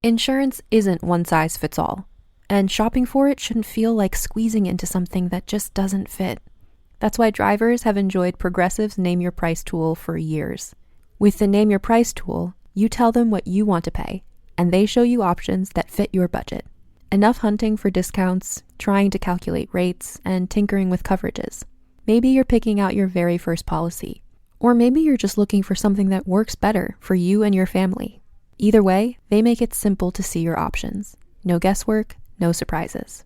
Insurance isn't one size fits all, and shopping for it shouldn't feel like squeezing into something that just doesn't fit. That's why drivers have enjoyed Progressive's Name Your Price tool for years. With the Name Your Price tool, you tell them what you want to pay, and they show you options that fit your budget. Enough hunting for discounts, trying to calculate rates, and tinkering with coverages. Maybe you're picking out your very first policy, or maybe you're just looking for something that works better for you and your family. Either way, they make it simple to see your options. No guesswork, no surprises.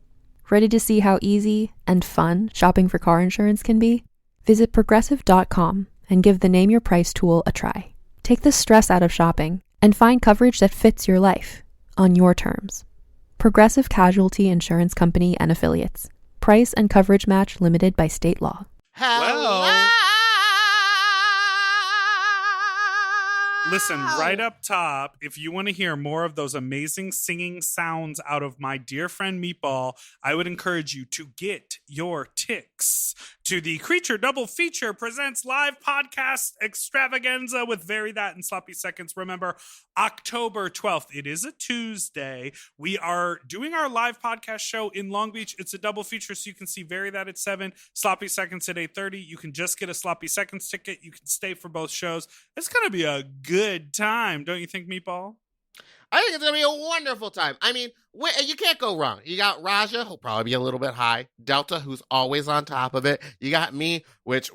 Ready to see how easy and fun shopping for car insurance can be? Visit Progressive.com and give the Name Your Price tool a try. Take the stress out of shopping and find coverage that fits your life, on your terms. Progressive Casualty Insurance Company and Affiliates. Price and coverage match limited by state law. Hello. Listen, right up top, if you want to hear more of those amazing singing sounds out of my dear friend Meatball, I would encourage you to get your ticks to the Creature Double Feature Presents Live Podcast Extravaganza with Very That and Sloppy Seconds. Remember, October 12th. It is a Tuesday. We are doing our live podcast show in Long Beach. It's a double feature, so you can see Very That at 7, Sloppy Seconds at 8:30. You can just get a Sloppy Seconds ticket. You can stay for both shows. It's going to be a good time, don't you think, Meatball? I think it's going to be a wonderful time. I mean, you can't go wrong. You got Raja, who'll probably be a little bit high. Delta, who's always on top of it. You got me, which,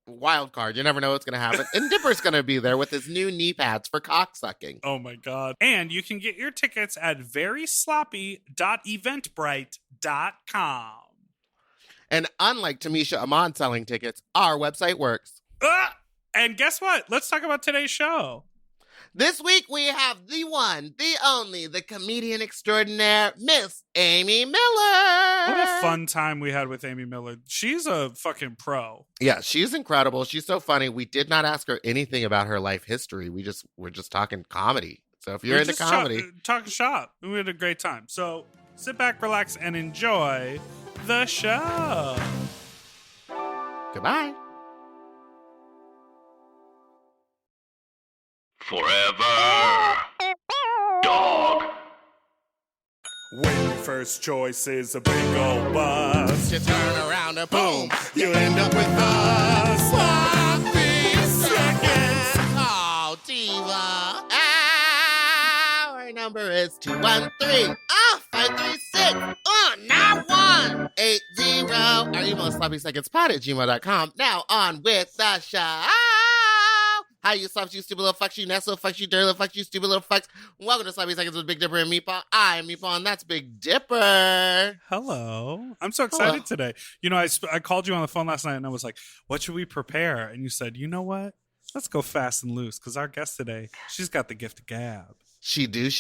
wild card. You never know what's going to happen. And Dipper's going to be there with his new knee pads for cocksucking. Oh, my God. And you can get your tickets at verysloppy.eventbrite.com. And unlike Tamisha Amon selling tickets, our website works. And guess what? Let's talk about today's show. This week, we have the one, the only, the comedian extraordinaire, Miss Amy Miller. What a fun time we had with Amy Miller. She's a fucking pro. Yeah, she's incredible. She's so funny. We did not ask her anything about her life history. We're just talking comedy. So if you're into comedy. Talk shop. We had a great time. So sit back, relax, and enjoy the show. Goodbye. Forever. Dog. When your first choice is a big old bus, You turn around and boom, you end up with us. sloppy seconds. Oh, diva. Our number is 213-536. 9180. Our email is sloppysecondspot@gmail.com. Now on with the show. Hi, you soft, you stupid little fucks, you nestle fucks, you dirty little fucks, you stupid little fucks. Welcome to Sloppy Seconds with Big Dipper and Meatball. I'm Meatball, and that's Big Dipper. Hello. I'm so excited today. You know, I called you on the phone last night, and I was like, what should we prepare? And you said, you know what? Let's go fast and loose, because our guest today, she's got the gift of gab. She do.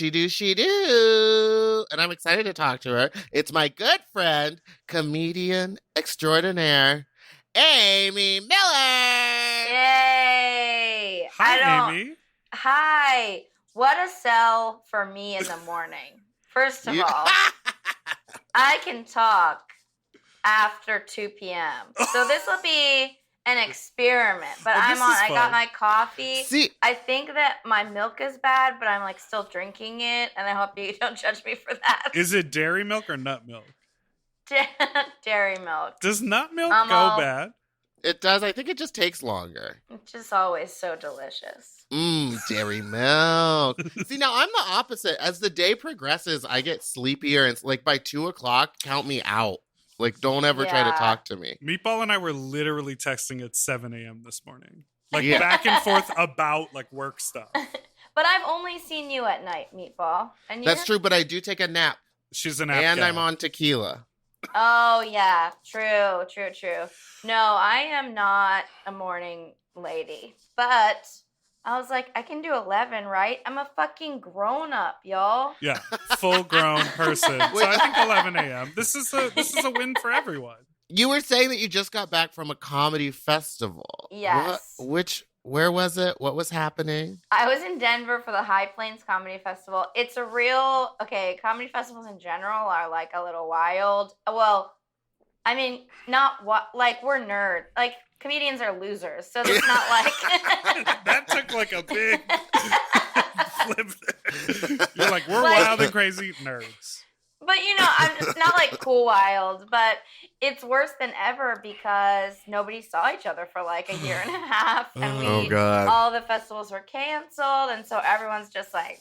And I'm excited to talk to her. It's my good friend, comedian extraordinaire, Amy Miller. Yay! Amy. Hi. What a sell for me in the morning. First of all, I can talk after 2 p.m. So this will be an experiment. But I got my coffee. See, I think that my milk is bad, but I'm like still drinking it, and I hope you don't judge me for that. Is it dairy milk or nut milk? Dairy milk. Does nut milk go bad? it does. I think it just takes longer. It's just always so delicious. Dairy milk. See, now I'm the opposite. As the day progresses, I get sleepier, and like by 2:00, count me out. Like, don't ever try to talk to me. Meatball and I were literally texting at 7 a.m. this morning. Like, back and forth about, like, work stuff. But I've only seen you at night, Meatball. And That's true, but I do take a nap. She's an nap And gal. I'm on tequila. Oh, yeah. True. No, I am not a morning lady. But I was like, I can do 11, right? I'm a fucking grown-up, y'all. Yeah, full-grown person. So I think 11 a.m. This is a win for everyone. You were saying that you just got back from a comedy festival. Yes. Where was it? What was happening? I was in Denver for the High Plains Comedy Festival. It's a real, comedy festivals in general are like a little wild. Well, I mean, like we're nerds. Like comedians are losers. So it's not like. That took like a big You're like, we're Like- wild and crazy nerds. But I'm just not like cool wild, but it's worse than ever because nobody saw each other for like a year and a half, and Oh, God. all the festivals were canceled, and so everyone's just like,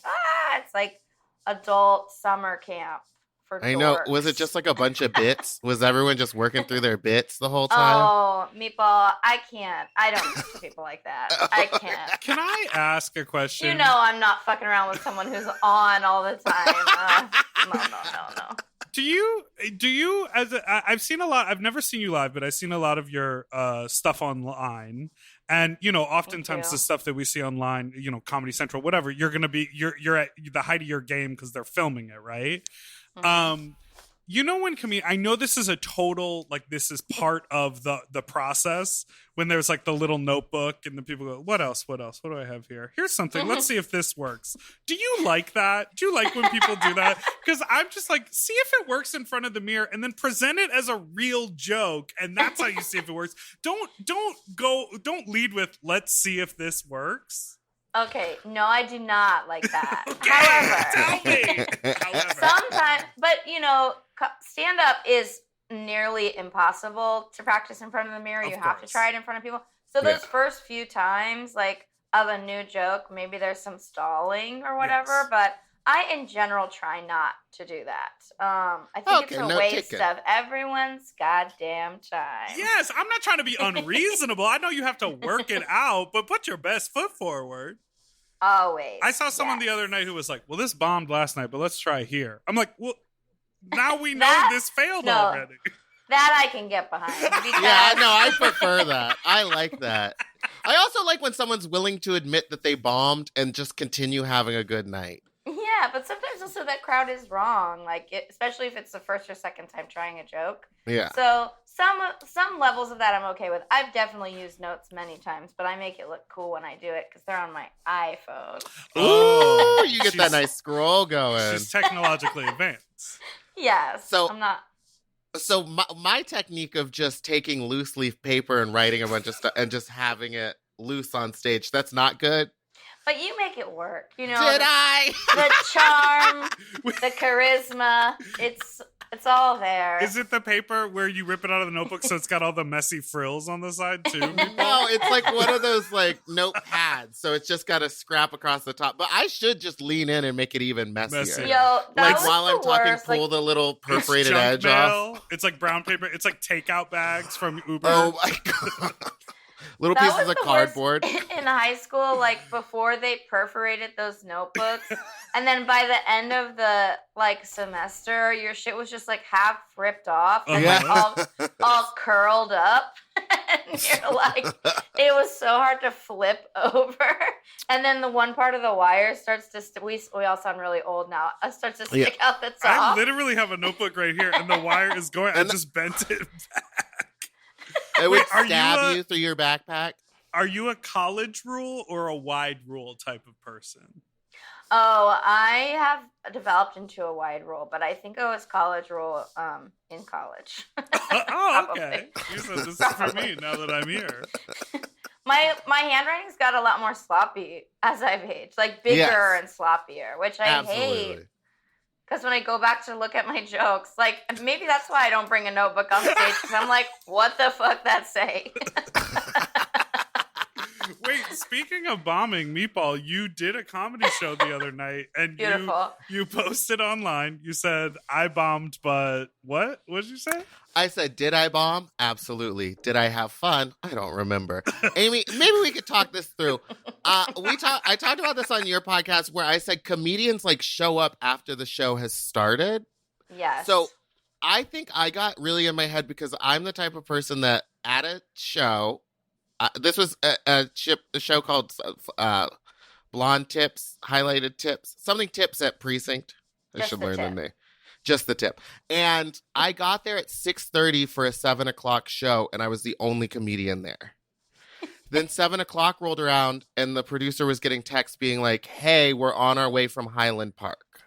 it's like adult summer camp for I know. dorks. Was it just like a bunch of bits? Was everyone just working through their bits the whole time? Oh, Meatball, I can't. I don't talk to people like that. I can't. Can I ask a question? I'm not fucking around with someone who's on all the time. No. Do you I've seen a lot, I've never seen you live, but I've seen a lot of your stuff online. And, oftentimes the stuff that we see online, Comedy Central, whatever, you're at the height of your game because they're filming it, right? Mm-hmm. When I know this is a total, like, this is part of the process when there's like the little notebook and the people go, what else? What do I have here? Here's something. Let's see if this works. Do you like that? Do you like when people do that? Because I'm just like, see if it works in front of the mirror and then present it as a real joke. And that's how you see if it works. Don't lead with, let's see if this works. Okay, no, I do not like that. However, sometimes, but stand up is nearly impossible to practice in front of the mirror. You have to try it in front of people. So those first few times, like, of a new joke, maybe there's some stalling or whatever, but I, in general, try not to do that. I think it's a waste of everyone's goddamn time. Yes, I'm not trying to be unreasonable. I know you have to work it out, but put your best foot forward. Always. I saw someone the other night who was like, well, this bombed last night, but let's try here. I'm like, well, now we know this failed already. That I can get behind. Yeah, no, I prefer that. I like that. I also like when someone's willing to admit that they bombed and just continue having a good night. Yeah, but sometimes also that crowd is wrong, especially if it's the first or second time trying a joke. Yeah. So some levels of that I'm okay with. I've definitely used notes many times, but I make it look cool when I do it because they're on my iPhone. Ooh, you get that nice scroll going. She's technologically advanced. Yes. So I'm not. So my technique of just taking loose leaf paper and writing a bunch of stuff and just having it loose on stage, that's not good. But you make it work, Did I? The charm, the charisma, it's all there. Is it the paper where you rip it out of the notebook so it's got all the messy frills on the side too? No, it's like one of those like notepads, so it's just got a scrap across the top. But I should just lean in and make it even messier. Yo, like while I'm talking, pull the little perforated edge off. It's like brown paper. It's like takeout bags from Uber. Oh my god. Little pieces of cardboard. In high school, like before they perforated those notebooks, and then by the end of the semester, your shit was just like half ripped off and all curled up, and you're like, it was so hard to flip over, and then the one part of the wire starts to we all sound really old now. Starts to stick out the top. I literally have a notebook right here, and the wire is going. I just bent it back. It would stab you through your backpack. Are you a college rule or a wide rule type of person? Oh, I have developed into a wide rule, but I think I was college rule in college. Oh, okay. You said this is for me now that I'm here. My handwriting's got a lot more sloppy as I've aged, like bigger and sloppier, which I hate. Because when I go back to look at my jokes, maybe that's why I don't bring a notebook on stage, because I'm like, what the fuck that say? Wait, speaking of bombing, Meatball, you did a comedy show the other night, and you posted online. You said, I bombed, but what? What did you say? I said, did I bomb? Absolutely. Did I have fun? I don't remember. Amy, maybe we could talk this through. I talked about this on your podcast where I said comedians show up after the show has started. Yes. So I think I got really in my head because I'm the type of person that at a show, this was a show called Blonde Tips, Highlighted Tips, something tips at Precinct. I should learn the name. Just the tip. And I got there at 6:30 for a 7 o'clock show, and I was the only comedian there. Then 7 o'clock rolled around, and the producer was getting texts being like, hey, we're on our way from Highland Park.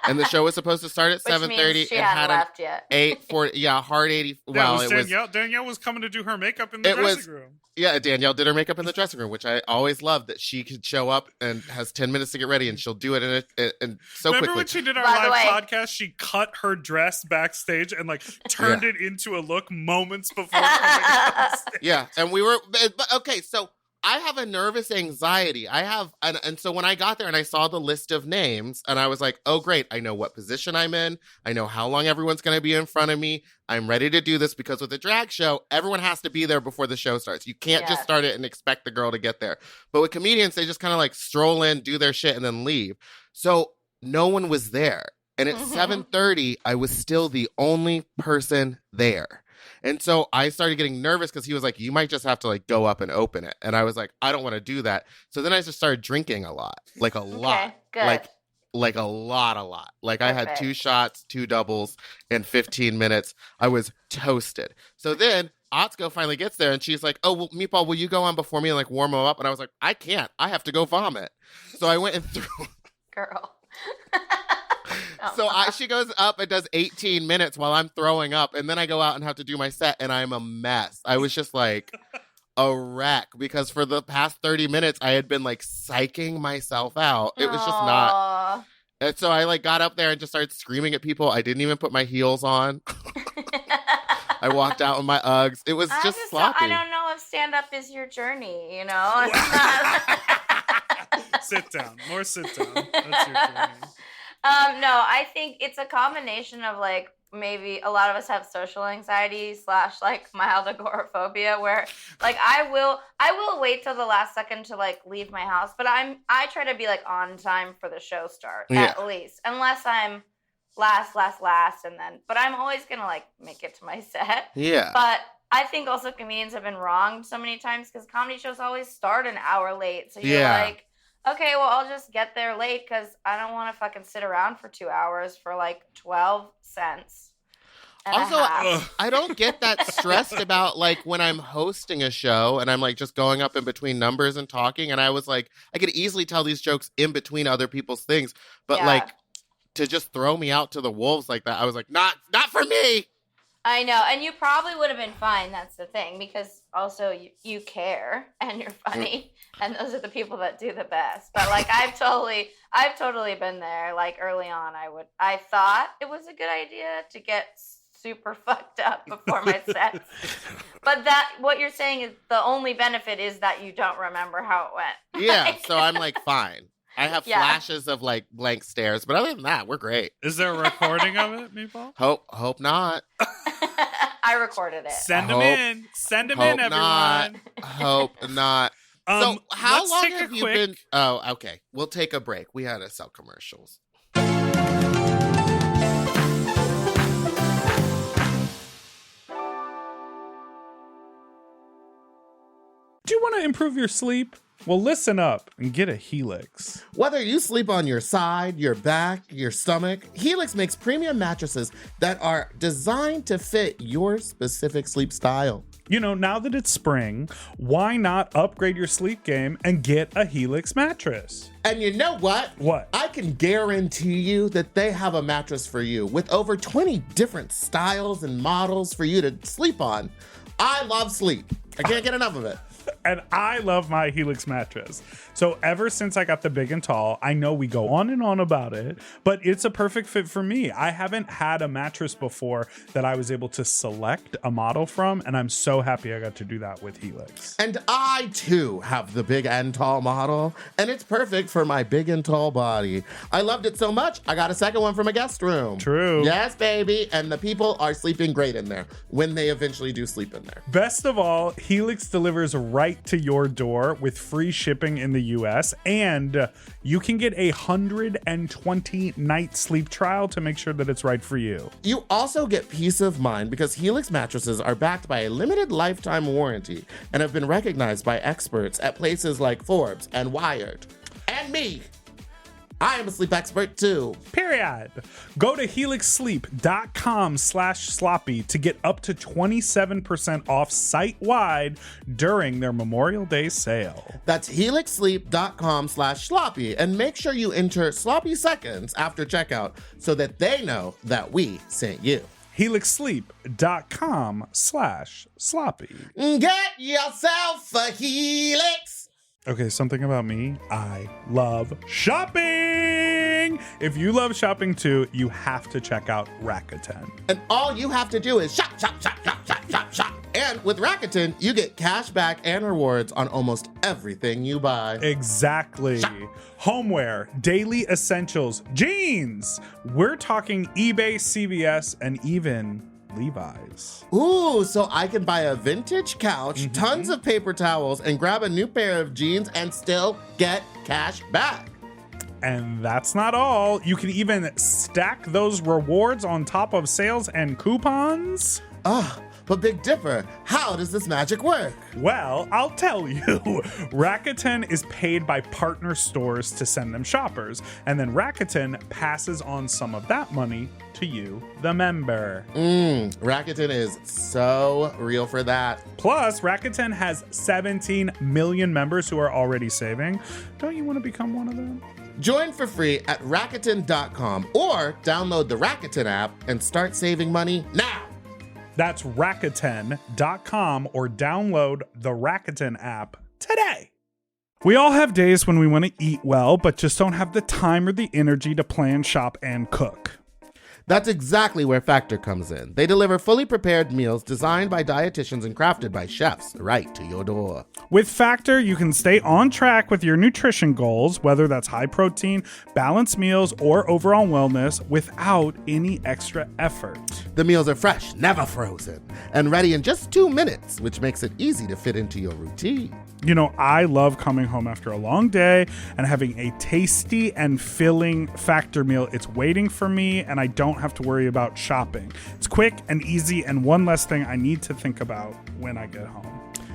And the show was supposed to start at 7:30. She hadn't left yet. 8:40. Yeah, hard 80. Well, it was Danielle. Danielle was coming to do her makeup in the dressing room. Yeah, Danielle did her makeup in the dressing room, which I always loved, that she could show up and has 10 minutes to get ready, and she'll do it in so Remember quickly. when she did our live podcast, she cut her dress backstage and like turned it into a look moments before coming on stage. Yeah, and we were, but okay, so I have a nervous anxiety. And so when I got there and I saw the list of names, and I was like, oh, great, I know what position I'm in. I know how long everyone's going to be in front of me. I'm ready to do this, because with a drag show, everyone has to be there before the show starts. You can't just start it and expect the girl to get there. But with comedians, they just kind of like stroll in, do their shit, and then leave. So no one was there. And at 7:30, I was still the only person there. And so I started getting nervous, because he was like, you might just have to like go up and open it. And I was like, I don't want to do that. So then I just started drinking a lot, like a lot, good. like a lot. Like I had 2 shots, 2 doubles in 15 minutes. I was toasted. So then Atsuko finally gets there, and she's like, oh, well, Meatball, will you go on before me and like warm him up? And I was like, I can't. I have to go vomit. So I went and threw. Girl. So she goes up and does 18 minutes while I'm throwing up. And then I go out and have to do my set, and I'm a mess. I was just like a wreck, because for the past 30 minutes, I had been like psyching myself out. It was just not. And so I like got up there and just started screaming at people. I didn't even put my heels on. I walked out with my Uggs. It was just sloppy. I don't know if stand-up is your journey, you know? It's not... Sit down. More sit down. That's your journey. No, I think it's a combination of like maybe a lot of us have social anxiety / like mild agoraphobia, where like I will wait till the last second to like leave my house, but I try to be like on time for the show start at least, unless I'm last, but I'm always gonna like make it to my set. Yeah. But I think also comedians have been wronged so many times, because comedy shows always start an hour late, so you're like, okay, well, I'll just get there late, because I don't want to fucking sit around for 2 hours for like 12 cents. Also, I don't get that stressed about like when I'm hosting a show and I'm like just going up in between numbers and talking. And I was like, I could easily tell these jokes in between other people's things. But like to just throw me out to the wolves like that, I was like, not for me. I know, and you probably would have been fine. That's the thing, because also you care and you're funny, and those are the people that do the best. But like I've totally been there. Like early on, I thought it was a good idea to get super fucked up before my sets. But what you're saying is the only benefit is that you don't remember how it went. Yeah, so I'm like fine. I have flashes of like blank stares, but other than that, we're great. Is there a recording of it, Meatball? Hope not. I recorded it. Send them in. Send them in, everyone. Hope not. So how long have you been? Oh, okay. We'll take a break. We had to sell commercials. Do you want to improve your sleep? Well, listen up and get a Helix. Whether you sleep on your side, your back, your stomach, Helix makes premium mattresses that are designed to fit your specific sleep style. You know, now that it's spring, why not upgrade your sleep game and get a Helix mattress? And you know what? What? I can guarantee you that they have a mattress for you with over 20 different styles and models for you to sleep on. I love sleep. I can't get enough of it. And I love my Helix mattress. So ever since I got the big and tall, I know we go on and on about it, but it's a perfect fit for me. I haven't had a mattress before that I was able to select a model from, and I'm so happy I got to do that with Helix. And I, too, have the big and tall model, and it's perfect for my big and tall body. I loved it so much, I got a second one from a guest room. True. Yes, baby. And the people are sleeping great in there when they eventually do sleep in there. Best of all, Helix delivers right to your door with free shipping in the US, and you can get 120 night sleep trial to make sure that it's right for you. You also get peace of mind because Helix mattresses are backed by a limited lifetime warranty and have been recognized by experts at places like Forbes and Wired and me. I am a sleep expert too. Period. Go to helixsleep.com/sloppy to get up to 27% off site-wide during their Memorial Day sale. That's helixsleep.com/sloppy, and make sure you enter sloppy seconds after checkout so that they know that we sent you. helixsleep.com/sloppy. Get yourself a Helix. Okay, something about me. I love shopping. If you love shopping too, you have to check out Rakuten. And all you have to do is shop, shop, shop, shop, shop, shop, shop. And with Rakuten, you get cash back and rewards on almost everything you buy. Exactly. Shop. Homeware, daily essentials, jeans. We're talking eBay, CVS, and even Levi's. Ooh, so I can buy a vintage couch, tons of paper towels, and grab a new pair of jeans and still get cash back. And that's not all. You can even stack those rewards on top of sales and coupons. But Big Dipper, how does this magic work? Well, I'll tell you. Rakuten is paid by partner stores to send them shoppers, and then Rakuten passes on some of that money to you, the member. Rakuten is so real for that. Plus, Rakuten has 17 million members who are already saving. Don't you want to become one of them? Join for free at Rakuten.com or download the Rakuten app and start saving money now. That's Rakuten.com or download the Rakuten app today. We all have days when we want to eat well, but just don't have the time or the energy to plan, shop, and cook. That's exactly where Factor comes in. They deliver fully prepared meals designed by dietitians and crafted by chefs right to your door. With Factor, you can stay on track with your nutrition goals, whether that's high protein, balanced meals, or overall wellness, without any extra effort. The meals are fresh, never frozen, and ready in just 2 minutes, which makes it easy to fit into your routine. You know, I love coming home after a long day and having a tasty and filling Factor meal. It's waiting for me, and I don't have to worry about shopping. It's quick and easy, and one less thing I need to think about when I get home.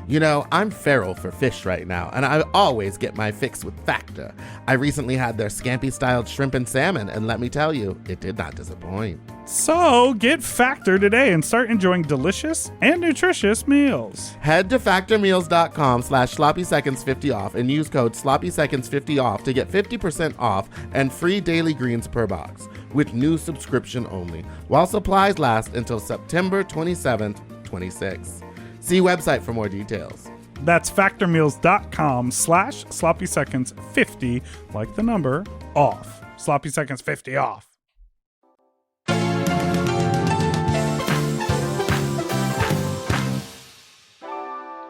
You know, I'm feral for fish right now, and I always get my fix with Factor. I recently had their scampi-styled shrimp and salmon, and let me tell you, it did not disappoint. So get Factor today and start enjoying delicious and nutritious meals. Head to factormeals.com/sloppyseconds50 off and use code sloppyseconds50 off to get 50% off and free daily greens per box with new subscription only, while supplies last until September 27th, 26. See website for more details. That's factormeals.com/sloppyseconds50, like the number, off. Sloppy Seconds 50 off.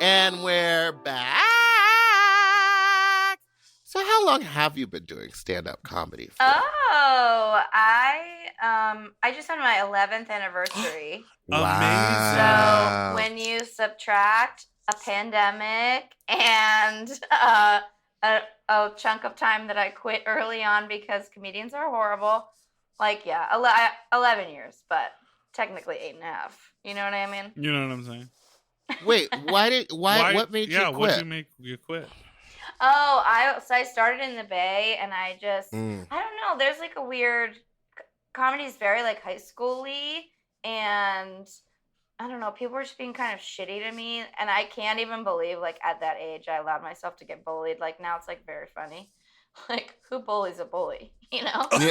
And we're back. So how long have you been doing stand-up comedy for? Oh, I just had my 11th anniversary. Wow. So when you subtract a pandemic and a chunk of time that I quit early on because comedians are horrible, 11 years, but technically 8.5. You know what I mean? You know what I'm saying? Wait, what made you quit? What did make you quit? Oh, I started in the Bay, and I just, I don't know, there's like a weird, comedy is very like high school-y, and I don't know, people were just being kind of shitty to me, and I can't even believe, like, at that age, I allowed myself to get bullied. Like, now it's, like, very funny. Like, who bullies a bully, you know? Yeah.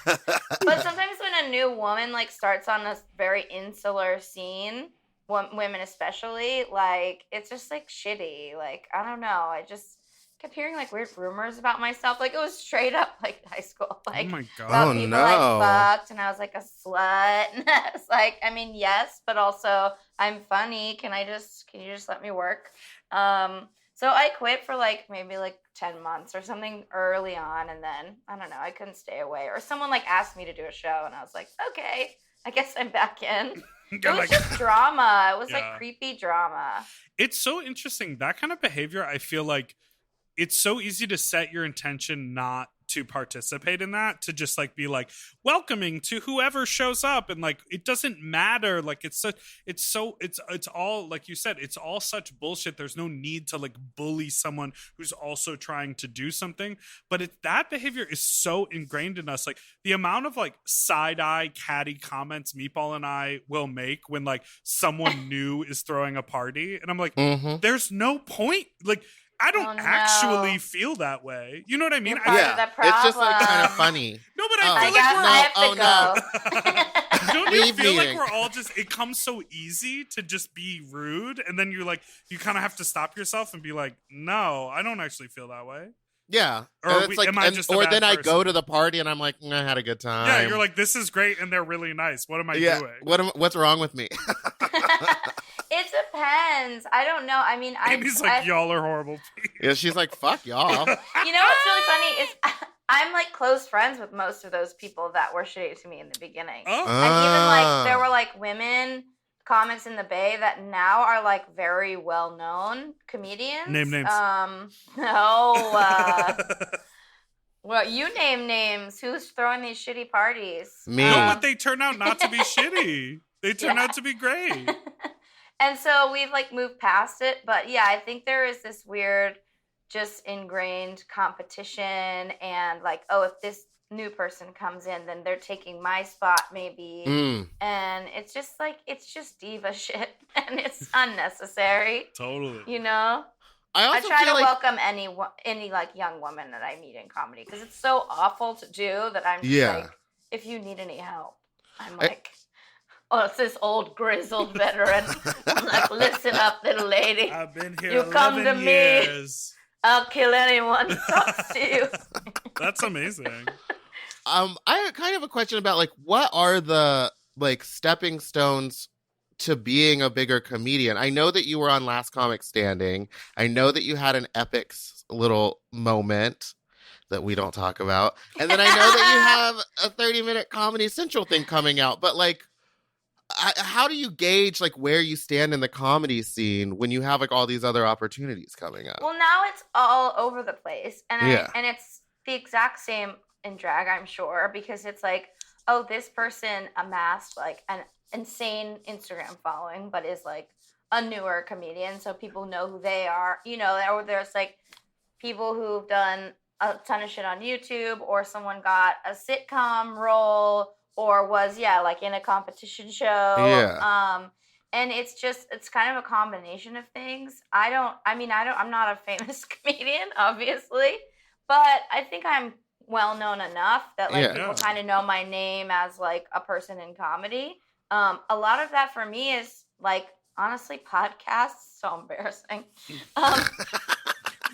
But sometimes when a new woman, like, starts on this very insular scene, women especially, like, it's just, like, shitty. Like, I don't know, I just kept hearing, like, weird rumors about myself. Like, it was straight up, like, high school. Like, oh, my God. about Oh, people no. I fucked, and I was, like, a slut. And I was like, I mean, yes, but also, I'm funny. Can you just let me work? So I quit for, like, maybe, like, 10 months or something early on, and then, I don't know, I couldn't stay away. Or someone, like, asked me to do a show, and I was like, okay, I guess I'm back in. It was just drama. It was, like, creepy drama. It's so interesting. That kind of behavior, I feel like, it's so easy to set your intention not to participate in that, to just like be like welcoming to whoever shows up, and like it doesn't matter, like it's all, like you said, it's all such bullshit. There's no need to like bully someone who's also trying to do something, but that behavior is so ingrained in us. Like the amount of like side-eye catty comments Meatball and I will make when like someone new is throwing a party, and I'm like, there's no point, like I don't actually feel that way. You know what I mean? Yeah, it's just like kind of funny. No, but I feel like I don't you feel like we're all just, it comes so easy to just be rude, and then you're like, you kind of have to stop yourself and be like, no, I don't actually feel that way. Yeah. Or it's like, or then I go to the party and I'm like, I had a good time. Yeah, you're like, this is great, and they're really nice. What am I doing? What's wrong with me? It depends. I don't know. I mean, Amy's like, y'all are horrible people. Yeah, she's like, fuck y'all. You know what's really funny is I'm like close friends with most of those people that were shitty to me in the beginning. Oh. And even like there were like women comics in the Bay that now are like very well known comedians. Name names. No. Well, you name names. Who's throwing these shitty parties? Me. No, but they turn out not to be shitty. They turn out to be great. And so we've like moved past it. But yeah, I think there is this weird, just ingrained competition, and like, oh, if this new person comes in, then they're taking my spot maybe. And it's just like, it's just diva shit, and it's unnecessary. Totally. You know? I try to welcome any like young woman that I meet in comedy, because it's so awful to do that I'm just like, if you need any help, I'm like, oh, it's this old grizzled veteran. I'm like, listen up, little lady. I've been here. You come to years. me. I'll kill anyone who talks to you. That's amazing. I have kind of a question about like, what are the like stepping stones to being a bigger comedian? I know that you were on Last Comic Standing. I know that you had an epic little moment that we don't talk about. And then I know that you have a 30-minute Comedy Central thing coming out. But like, how do you gauge like where you stand in the comedy scene when you have like all these other opportunities coming up? Well, now it's all over the place, and it's the exact same in drag, I'm sure, because it's like, oh, this person amassed like an insane Instagram following, but is like a newer comedian, so people know who they are, you know. Or there's like people who've done a ton of shit on YouTube, or someone got a sitcom role, or was like in a competition show. And it's kind of a combination of things. I'm not a famous comedian, obviously, but I think I'm well known enough that like people kind of know my name as like a person in comedy. A lot of that for me is like, honestly, podcasts. So embarrassing.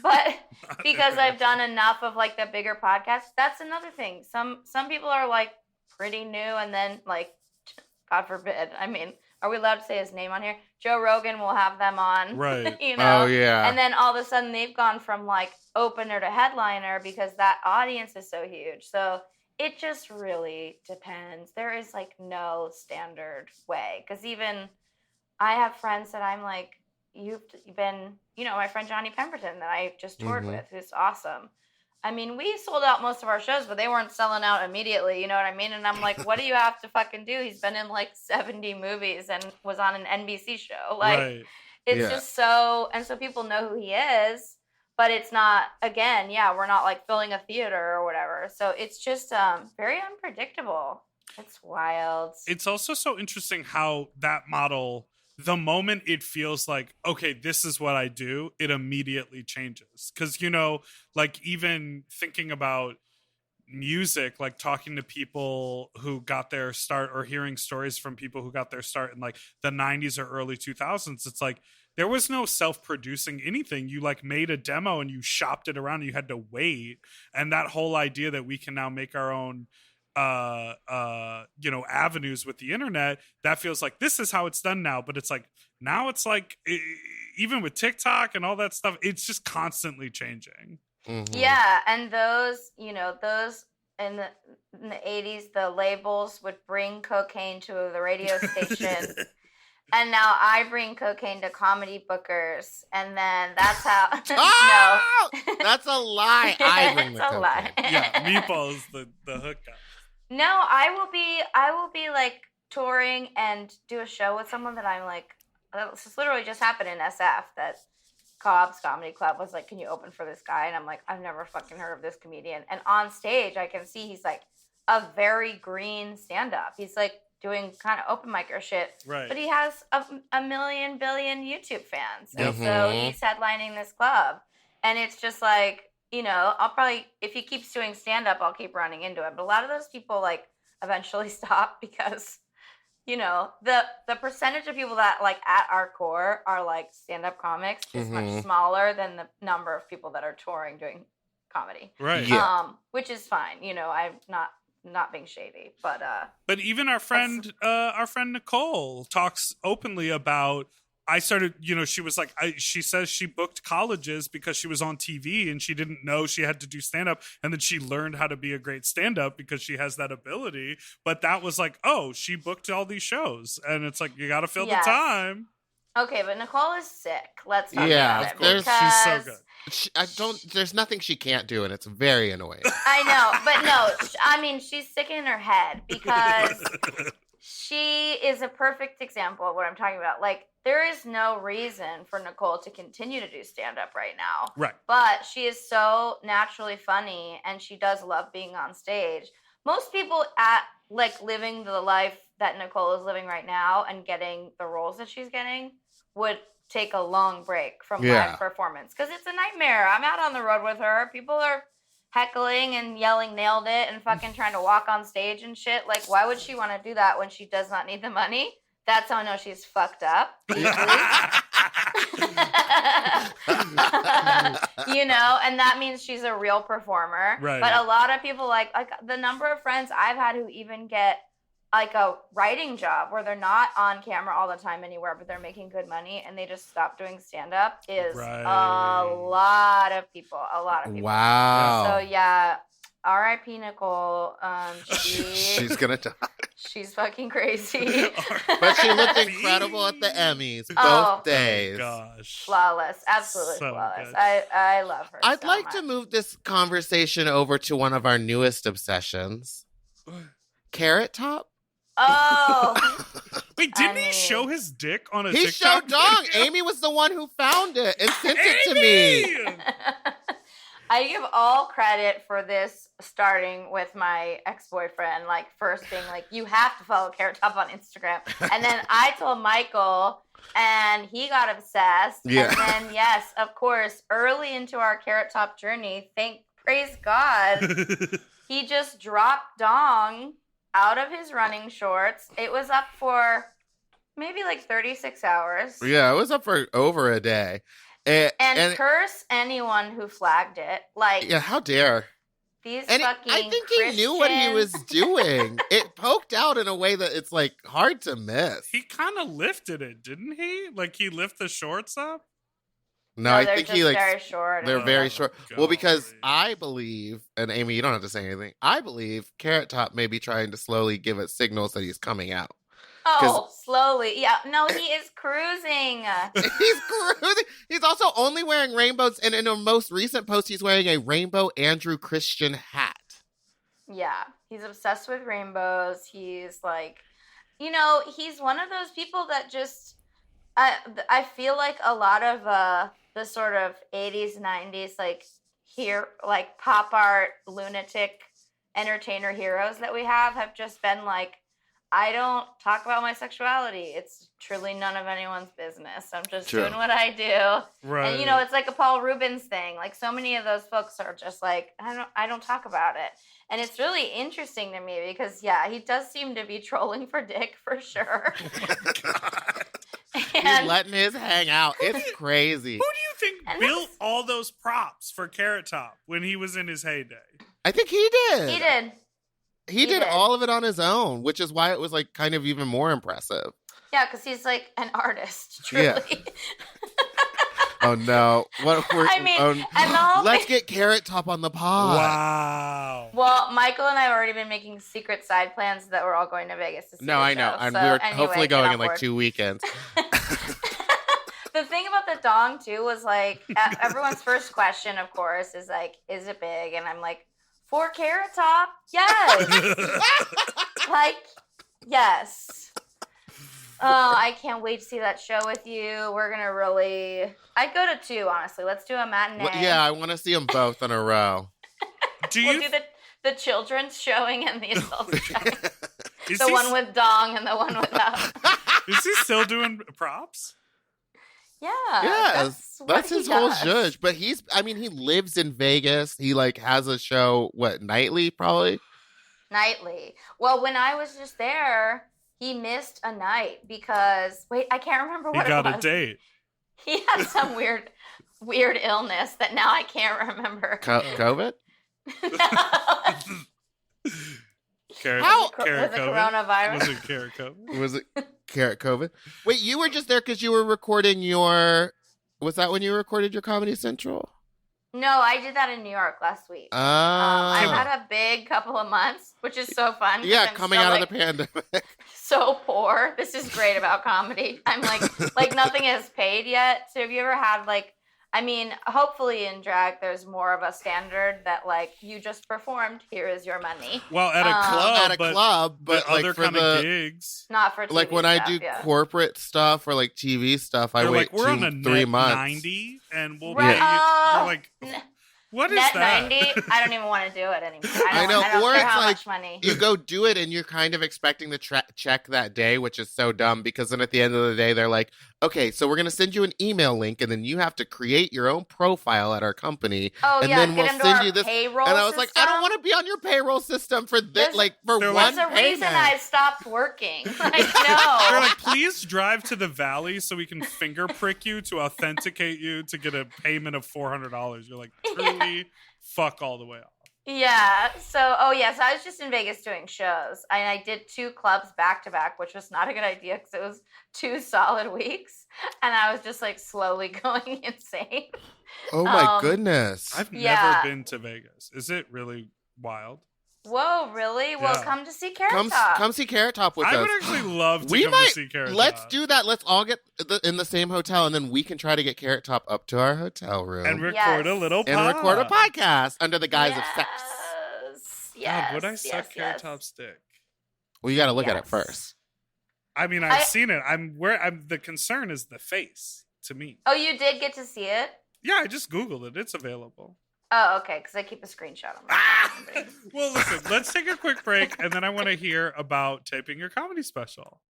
But because I've done enough of like the bigger podcasts, that's another thing. Some people are like pretty new, and then like, God forbid, I mean, are we allowed to say his name on here? Joe Rogan will have them on, right? You know, oh yeah. And then all of a sudden they've gone from like opener to headliner because that audience is so huge. So it just really depends. There is like no standard way, because even I have friends that I'm like, you've been, you know, my friend Johnny Pemberton that I just toured with, who's awesome. I mean, we sold out most of our shows, but they weren't selling out immediately. You know what I mean? And I'm like, what do you have to fucking do? He's been in like 70 movies and was on an NBC show. Like, it's just so, and so people know who he is, but it's not, again, we're not like filling a theater or whatever. So it's just very unpredictable. It's wild. It's also so interesting how that model, the moment it feels like, okay, this is what I do, it immediately changes. Because, you know, like even thinking about music, like talking to people who got their start, or hearing stories from people who got their start in like the 90s or early 2000s, it's like there was no self-producing anything. You like made a demo and you shopped it around and you had to wait. And that whole idea that we can now make our own you know, avenues with the internet, that feels like this is how it's done now. But it's like now it's like even with TikTok and all that stuff, it's just constantly changing. Yeah, and those, you know, those in the 80s, the labels would bring cocaine to the radio station And now I bring cocaine to comedy bookers, and then that's how. Oh! That's a lie. I bring It's the a cocaine. lie. Yeah, Meatball is the hookup. No, I will be like touring and do a show with someone that I'm like. This has literally just happened in SF. That Cobb's Comedy Club was like, "Can you open for this guy?" And I'm like, "I've never fucking heard of this comedian." And on stage, I can see he's like a very green stand-up. He's like doing kind of open micer shit, Right. but he has a million billion YouTube fans, and so Mhm. he's headlining this club, and it's just like, you know, I'll probably, if he keeps doing stand-up, I'll keep running into it. But a lot of those people like eventually stop because, you know, the percentage of people that like at our core are like stand-up comics is much Mhm. smaller than the number of people that are touring doing comedy. Right. Yeah. Which is fine. You know, I'm not being shady, but But even our friend Nicole talks openly about. I started, you know, she was like, she says she booked colleges because she was on TV and she didn't know she had to do stand up. And then she learned how to be a great stand up because she has that ability. But that was like, oh, she booked all these shows. And it's like, you got to fill Yes. the time. okay, but Nicole is sick. Let's talk Yeah, about of it course. She's so because good. There's nothing she can't do, and it's very annoying. I know, but no, I mean, she's sick in her head because she is a perfect example of what I'm talking about. Like, there is no reason for Nicole to continue to do stand-up right now. Right. But she is so naturally funny, and she does love being on stage. Most people at, like, living the life that Nicole is living right now and getting the roles that she's getting would take a long break from Yeah. live performance. Because it's a nightmare. I'm out on the road with her. People are heckling and yelling nailed it and fucking trying to walk on stage and shit. Like, why would she want to do that when she does not need the money? That's how I know she's fucked up. You know, and that means she's a real performer. Right. But a lot of people, like the number of friends I've had who even get like a writing job where they're not on camera all the time anywhere, but they're making good money and they just stop doing stand-up is Right. a lot of people. Wow. So yeah, R.I.P. Nicole. She's gonna die. She's fucking crazy. But she looked incredible at the Emmys both Oh. days. Gosh. Flawless, absolutely So flawless. good. I love her. I'd so like much. to move this conversation over to one of our newest obsessions. Carrot Top? Oh, Wait, didn't I he mean- show his dick on a He TikTok showed dong. video? Amy was the one who found it and sent it to me. Amy! I give all credit for this starting with my ex-boyfriend, like first being like, you have to follow Carrot Top on Instagram. And then I told Michael and he got obsessed. Yeah. And then, yes, of course, early into our Carrot Top journey, praise God, he just dropped dong out of his running shorts. It was up for maybe like 36 hours. Yeah, it was up for over a day. And curse anyone who flagged it. Like, yeah, how dare. these And fucking I think he knew what he was Christians. doing. It poked out in a way that it's like hard to miss. He kind of lifted it, didn't he? Like he lifted the shorts up? No, I they're think just he like very short. they're and very stuff. short. Well, because golly. I believe, and Amy, you don't have to say anything. I believe Carrot Top may be trying to slowly give it signals that he's coming out. Oh, slowly. Yeah. No, he is cruising. He's cruising. He's also only wearing rainbows, and in a most recent post, he's wearing a rainbow Andrew Christian hat. Yeah. He's obsessed with rainbows. He's like, you know, he's one of those people that just, I feel like a lot of the sort of 80s, 90s, like pop art, lunatic entertainer heroes that we have just been like, I don't talk about my sexuality. It's truly none of anyone's business. I'm just True. doing what I do. Right. And you know, it's like a Paul Rubens thing. Like so many of those folks are just like, I don't talk about it. And it's really interesting to me because yeah, he does seem to be trolling for dick for sure. He's And letting his hang out. It's crazy. Who do you think And built this- all those props for Carrot Top when he was in his heyday? I think he did. he did. He He did did. all of it on his own, which is why it was like kind of even more impressive. Yeah, because he's like an artist, truly. Yeah. Oh no! And the whole let's thing. get Carrot Top on the pod. Wow. Well, Michael and I have already been making secret side plans that we're all going to Vegas to see. No, the I know, show. and So, we're anyway, hopefully get going on in like board. 2 weekends. The thing about the dong too was like everyone's first question, of course, is like, "Is it big?" And I'm like, "For Carrot Top, yes." Like, yes. Oh, I can't wait to see that show with you. We're gonna really. I'd go to 2, honestly. Let's do a matinee. Well, yeah, I want to see them both in a row. We'll do the children's showing and the adults showing. Is The he one with dong and the one without. Is he still doing props? Yeah. Yes, what that's he his whole does. zhuzh. But he lives in Vegas. He like has a show, nightly probably? Nightly. Well, when I was just there, he missed a night because I can't remember He what got it was. a date. He had some weird illness that now I can't remember. COVID? Carrot, How- Was carrot it COVID? coronavirus? Was it carrot COVID? Was it Carrot COVID? Wait, you were just there because you were recording was that when you recorded your Comedy Central? No, I did that in New York last week. Ah. I had a big couple of months, which is so fun. 'cause Yeah, I'm coming still, out like, of the pandemic. so poor. This is great about comedy. I'm like nothing is paid yet. So have you ever had hopefully in drag there's more of a standard that like you just performed, here is your money. Well, at a club, but like like other for kind of the gigs. Not for TV like when I stuff, do yeah. corporate stuff or like TV stuff, I They're wait like, we're on a 3 net months. 90, and we'll Right. pay you. They're like, N- what is Net that? 90, I don't even want to do it anymore. I know, I don't or care it's how like much money. You go do it and you're kind of expecting the check that day, which is so dumb because then at the end of the day, they're like, okay, so we're going to send you an email link and then you have to create your own profile at our company. Oh, and yeah, then get we'll into send our you this. payroll And I was like, I don't system. want to be on your payroll system for this, There's- like for They're one There's a reason payment. I stopped working. Like, They're no. like, please drive to the valley so we can finger prick you to authenticate you to get a payment of $400. You're like, truly fuck all the way off. Yeah. So I was just in Vegas doing shows. And I did 2 clubs back to back, which was not a good idea because it was 2 solid weeks. And I was just like slowly going insane. Oh my Um, goodness. I've Yeah. never been to Vegas. Is it really wild? Whoa, really? Well, Yeah. come to see Carrot Top. Come see Carrot Top with I us. would actually love to We come might to see Carrot let's Top do that. Let's all get in the same hotel, and then we can try to get Carrot Top up to our hotel room and record a Yes. little and pod. record a podcast under the guise of sex. Yes. God, would I suck Carrot yes. Top's dick? Well, you got to look at it Yes. first. I mean, I've seen it. The concern is the face to me. Oh, you did get to see it? Yeah, I just Googled it. It's available. Oh, okay, because I keep a screenshot of my phone. Well, listen, let's take a quick break, and then I want to hear about taping your comedy special.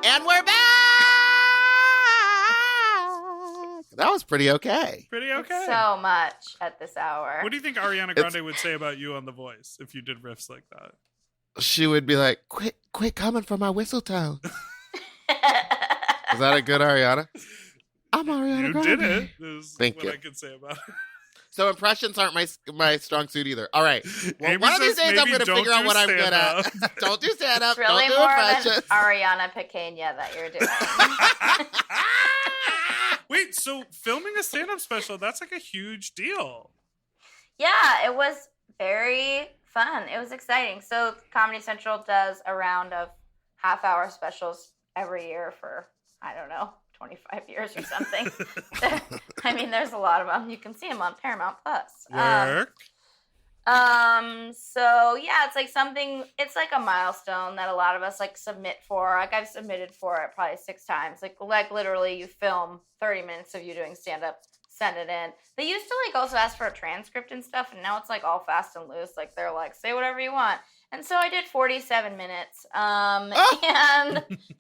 And we're back. That was pretty okay. Pretty okay. So much at this hour. What do you think Ariana Grande would say about you on The Voice if you did riffs like that? She would be like, "Quit coming for my whistle tone." Is that a good Ariana? I'm Ariana You Grande. did it. Is Thank what you. I could say about it. So impressions aren't my strong suit either. All right. Well, Amy one of these says days I'm maybe going to don't figure out do what I'm good at. stand-up. Don't do stand up. It's really Don't do more of an impressions. Ariana Pequena that you're doing. Wait, so filming a stand-up special, that's like a huge deal. Yeah, it was very fun. It was exciting. So Comedy Central does a round of half-hour specials every year for, I don't know, 25 years or something. I mean, there's a lot of them. You can see them on Paramount Plus. Work. So yeah, it's like it's a milestone that a lot of us like submit for. Like I've submitted for it probably 6 times. Like literally you film 30 minutes of you doing stand up, send it in. They used to like also ask for a transcript and stuff, and now it's like all fast and loose. Like they're like, say whatever you want. And so I did 47 minutes. And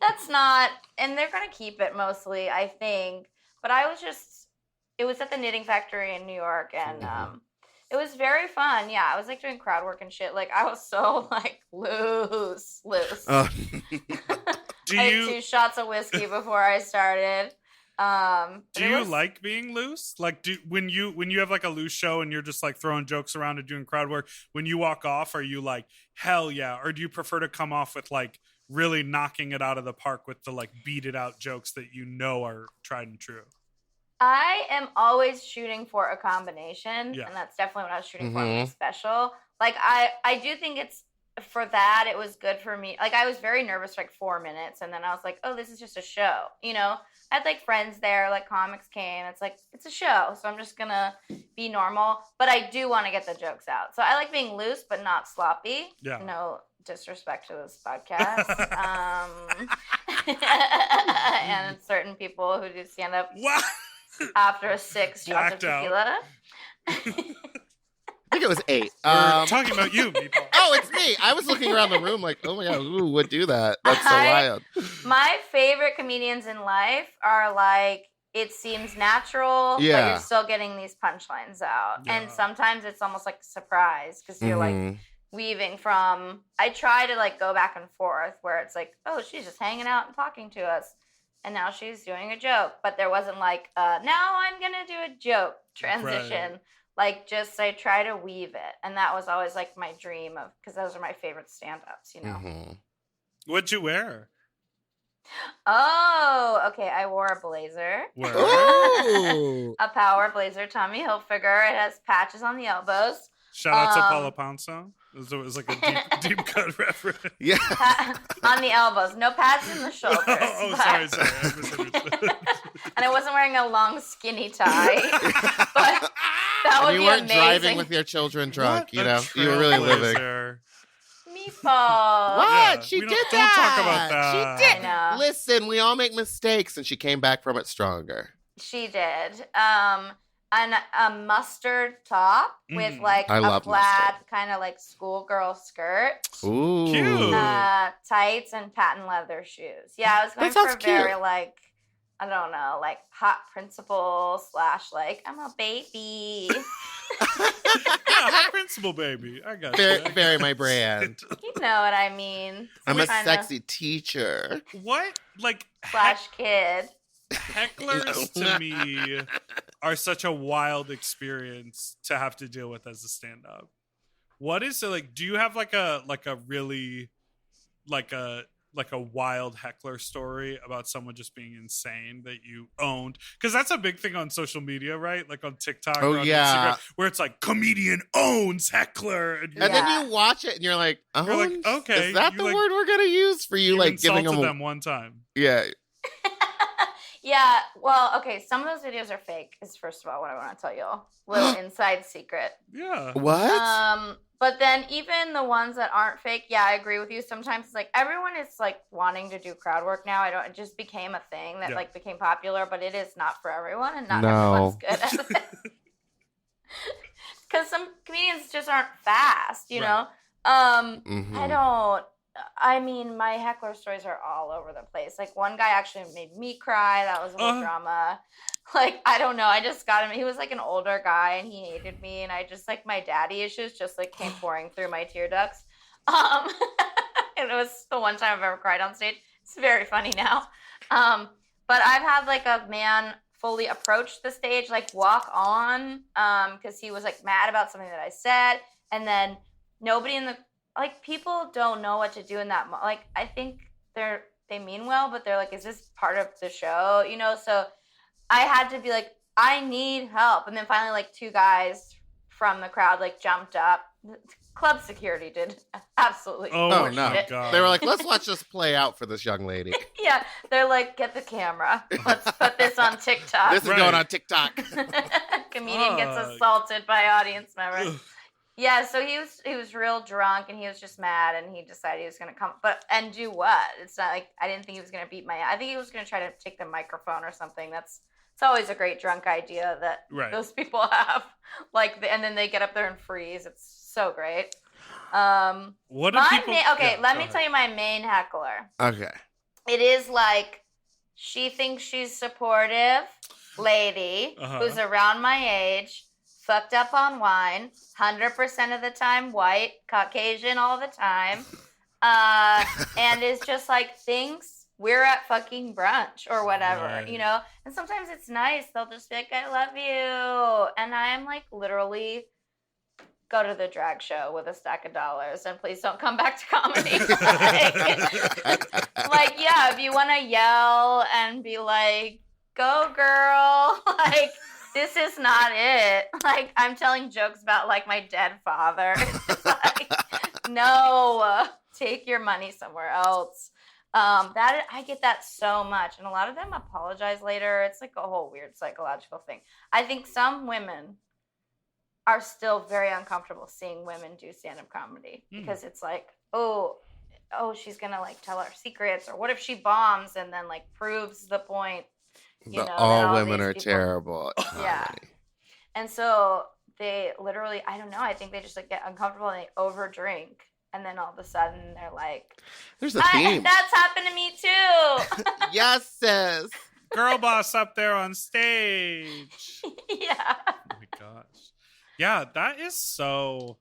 that's not, and they're going to keep it mostly, I think. But it was at the Knitting Factory in New York, and it was very fun. Yeah, I was like doing crowd work and shit. Like I was so like loose. Do I had you 2 shots of whiskey before I started. Do you like being loose? Like, when you have like a loose show and you're just like throwing jokes around and doing crowd work, when you walk off, are you like, hell yeah? Or do you prefer to come off with like really knocking it out of the park with the like beat it out jokes that you know are tried and true? I am always shooting for a combination, Yeah. and that's definitely what I was shooting for in my special. Like, I do think it's, for that, it was good for me. Like, I was very nervous for like 4 minutes, and then I was like, oh, this is just a show, you know? I had like friends there, like comics came. It's like, it's a show, so I'm just gonna be normal. But I do want to get the jokes out. So I like being loose, but not sloppy. Yeah. No disrespect to this podcast. And certain people who do stand up Wow. after 6 shots of Blacked out. tequila. I think it was 8. We're talking about you, Meatball. Oh, it's me. I was looking around the room like, oh my God, who would do that? That's so wild. My favorite comedians in life are like, it seems natural, but Yeah. you're still getting these punchlines out. Yeah. And sometimes it's almost like a surprise because you're like weaving from, I try to like go back and forth where it's like, oh, she's just hanging out and talking to us. And now she's doing a joke. But there wasn't like, now I'm going to do a joke transition. Right. Like, just I try to weave it. And that was always like my dream of, because those are my favorite stand-ups, you know. What'd you wear? Oh, okay. I wore a blazer. Where? Ooh. A power blazer, Tommy Hilfiger. It has patches on the elbows. Shout out to Paula Poundstone. It was like a deep cut reference. Yeah. On the elbows. No pads in the shoulders. Oh, but- sorry. I misunderstood. And I wasn't wearing a long, skinny tie. But that would And you be weren't amazing. driving with your children drunk, What you a know? You were really living. trailblazer. Meatball. What? Yeah, She we did don't that. talk about that. She did. I know. Listen, we all make mistakes, and she came back from it stronger. She did. And a mustard top with like I a love plaid kind of like schoolgirl skirt, Ooh. Cute. tights, and patent leather shoes. Yeah, I was going That sounds for very cute. like, I don't know, like hot principal / like I'm a baby. Hot principal, baby. I got Very, you. very my brand. You know what I mean? I'm a Kinda sexy teacher. What? Like, / kid. hecklers to me are such a wild experience to have to deal with as a stand-up. What is it like? Do you have like a really like a wild heckler story about someone just being insane that you owned? Because that's a big thing on social media, right? Like on TikTok Oh, or on yeah. Instagram, where it's like comedian owns heckler, and you're And like, then you watch it, and you're like, oh, You're like, okay, is that you, the like- word we're going to use for you, you like giving insulted them them one time. Yeah. Yeah, well, okay, some of those videos are fake, is first of all what I want to tell y'all. Little inside secret. Yeah. What? But then even the ones that aren't fake, yeah, I agree with you. Sometimes it's like everyone is like wanting to do crowd work now. It just became a thing that Yeah. like became popular, but it is not for everyone, and not No. everyone's good at it. Because some comedians just aren't fast, you know. I mean, my heckler stories are all over the place. Like, one guy actually made me cry. That was a little drama. Like, I don't know. I just got him. He was, like, an older guy, and he hated me. And I just, like, my daddy issues just, like, came pouring through my tear ducts. And it was the one time I've ever cried on stage. It's very funny now. But I've had, like, a man fully approach the stage, like, walk on, because he was, like, mad about something that I said. And then nobody in the... Like, people don't know what to do in that moment. Like, I think they mean well, but they're like, is this part of the show? You know, so I had to be like, I need help. And then finally, like, 2 guys from the crowd, like, jumped up. Club security did absolutely Oh, horseshit. no. God. They were like, let's watch this play out for this young lady. Yeah, they're like, get the camera. Let's put this on TikTok. This is Right. going on TikTok. Comedian gets Fuck. assaulted by audience members. Ugh. Yeah, so he was real drunk, and he was just mad, and he decided he was gonna come, and do what? It's not like I didn't think he was gonna beat I think he was gonna try to take the microphone or something. It's always a great drunk idea that Right. those people have. Like, and then they get up there and freeze. It's so great. Let me tell you my main heckler. Okay. It is like, she thinks she's supportive lady who's around my age, fucked up on wine, 100% of the time white, Caucasian all the time, and is just like, thinks we're at fucking brunch or whatever, Right. you know? And sometimes it's nice. They'll just be like, I love you. And I'm like, literally, go to the drag show with a stack of dollars and please don't come back to comedy. Like, yeah, if you want to yell and be like, go girl, like, this is not it. Like, I'm telling jokes about, like, my dead father. It's like, no, take your money somewhere else. That I get that so much. And a lot of them apologize later. It's like a whole weird psychological thing. I think some women are still very uncomfortable seeing women do stand-up comedy because it's like, oh, she's gonna like tell our secrets, or what if she bombs and then like proves the point, you know, all women are terrible at yeah. comedy. And so they literally, I don't know, I think they just like get uncomfortable and they overdrink, and then all of a sudden they're like, there's a theme. That's happened to me too. Yes, sis. Girl boss up there on stage. Yeah. Oh my gosh. Yeah, that is so.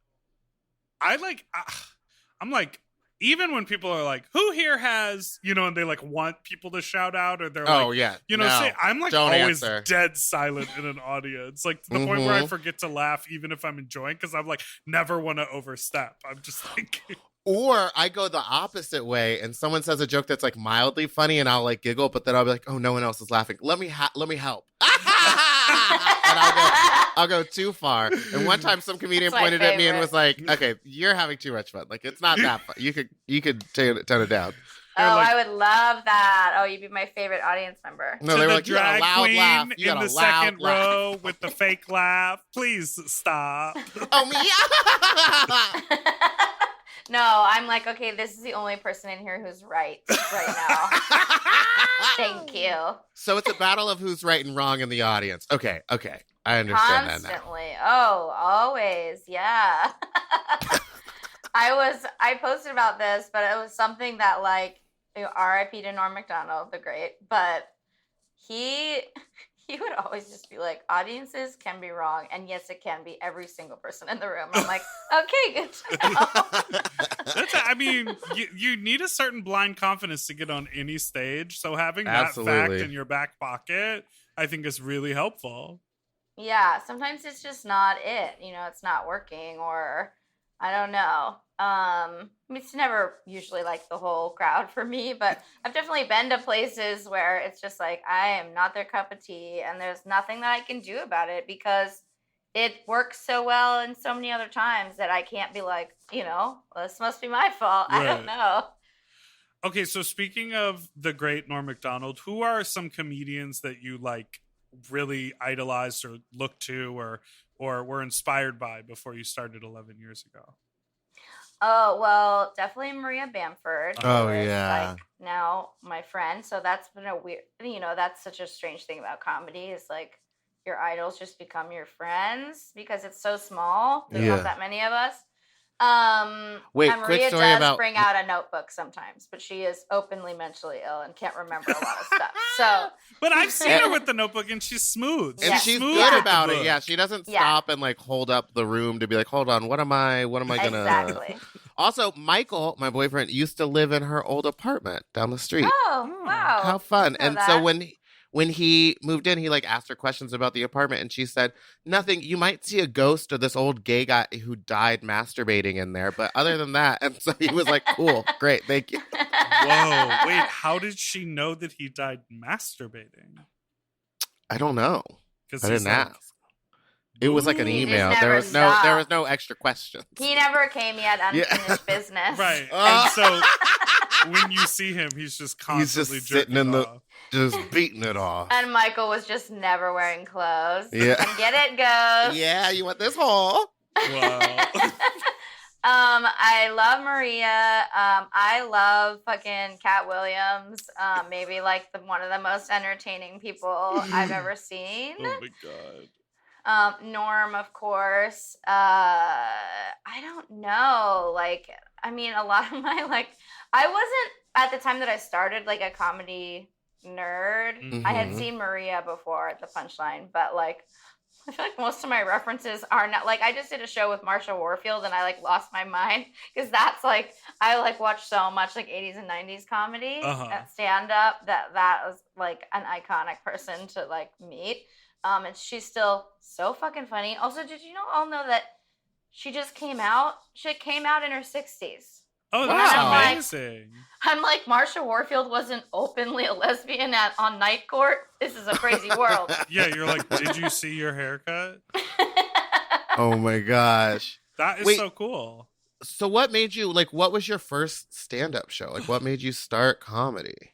I'm like, even when people are like, who here has, you know, and they like want people to shout out, or they're like, yeah. you know, say, I'm like Don't always answer. dead silent in an audience, like to the point where I forget to laugh even if I'm enjoying, because I'm like, never want to overstep. I'm just thinking. Or I go the opposite way, and someone says a joke that's like mildly funny, and I'll like giggle, but then I'll be like, "Oh, no one else is laughing. Let me help." And I'll go too far. And one time, some comedian pointed at me and was like, "Okay, you're having too much fun. Like, it's not that fun. You could tone it down." Oh, like, I would love that. Oh, you'd be my favorite audience member. No, to they were the like, "You got a drag loud queen laugh. You in got a the loud second laugh." row with the fake laugh. Please stop. Oh me. No, I'm like, okay, this is the only person in here who's right now. Thank you. So it's a battle of who's right and wrong in the audience. Okay, I understand that now. Constantly. Oh, always. Yeah. I posted about this, but it was something that, like, R.I.P. to Norm Macdonald, the great, but he would always just be like, audiences can be wrong, and yes, it can be every single person in the room. I'm like, okay, good to know. I mean, you need a certain blind confidence to get on any stage, so having Absolutely. that fact in your back pocket, I think, is really helpful. Yeah, sometimes it's just not it. You know, it's not working, or I don't know. I mean, it's never usually like the whole crowd for me, but I've definitely been to places where it's just like, I am not their cup of tea, and there's nothing that I can do about it because it works so well in so many other times that I can't be like, you know, well, this must be my fault. I don't know. Okay, so speaking of the great Norm Macdonald, who are some comedians that you like really idolized or looked to or were inspired by before you started 11 years ago? Oh, well, definitely Maria Bamford. Oh, who is, yeah. like, now my friend. So that's been a weird, you know, that's such a strange thing about comedy is like your idols just become your friends because it's so small. There's Yeah. not that many of us. Wait, and quick Maria story does about- bring out a notebook sometimes, but she is openly mentally ill and can't remember a lot of stuff. So, But I've seen her with the notebook, and she's smooth. And Yeah. she's smooth good with about the it. book. Yeah, she doesn't Yeah. stop and like hold up the room to be like, hold on, what am I gonna exactly. Also, Michael, my boyfriend, used to live in her old apartment down the street. Oh, wow. How fun. I know And that. so when he moved in, he like asked her questions about the apartment, and she said, nothing, you might see a ghost of this old gay guy who died masturbating in there, but other than that. And so he was like, cool, great, thank you. Whoa, wait, how did she know that he died masturbating? I don't know. Because I didn't ask. It was like an He just email. never There stopped. was no extra questions. He never came. He had unfinished business. Right. Oh. And so when you see him, he's just constantly He's just sitting in jerking the off. just beating it off. And Michael was just never wearing clothes. Yeah. And get it, ghost. Yeah, you want this hole? Wow. I love Maria. I love fucking Cat Williams. Maybe like one of the most entertaining people I've ever seen. Oh my god. Norm, of course. I don't know. Like, I mean, a lot of my like, I wasn't at the time that I started like a comedy nerd. I had Mhm. seen Maria before at the Punchline, but like I feel like most of my references are not like I just did a show with Marsha Warfield and I like lost my mind because that's like I like watch so much like 80s and 90s comedy at stand up that was like an iconic person to like meet. And she's still so fucking funny. Also, did you all know that she just came out? She came out in her 60s. Oh, Wow. that's amazing. I'm like, Marsha Warfield wasn't openly a lesbian on Night Court. This is a crazy world. Yeah, you're like, did you see your haircut? Oh my gosh. That is Wait. so cool. So what made you, like, what was your first stand-up show? Like, what made you start comedy?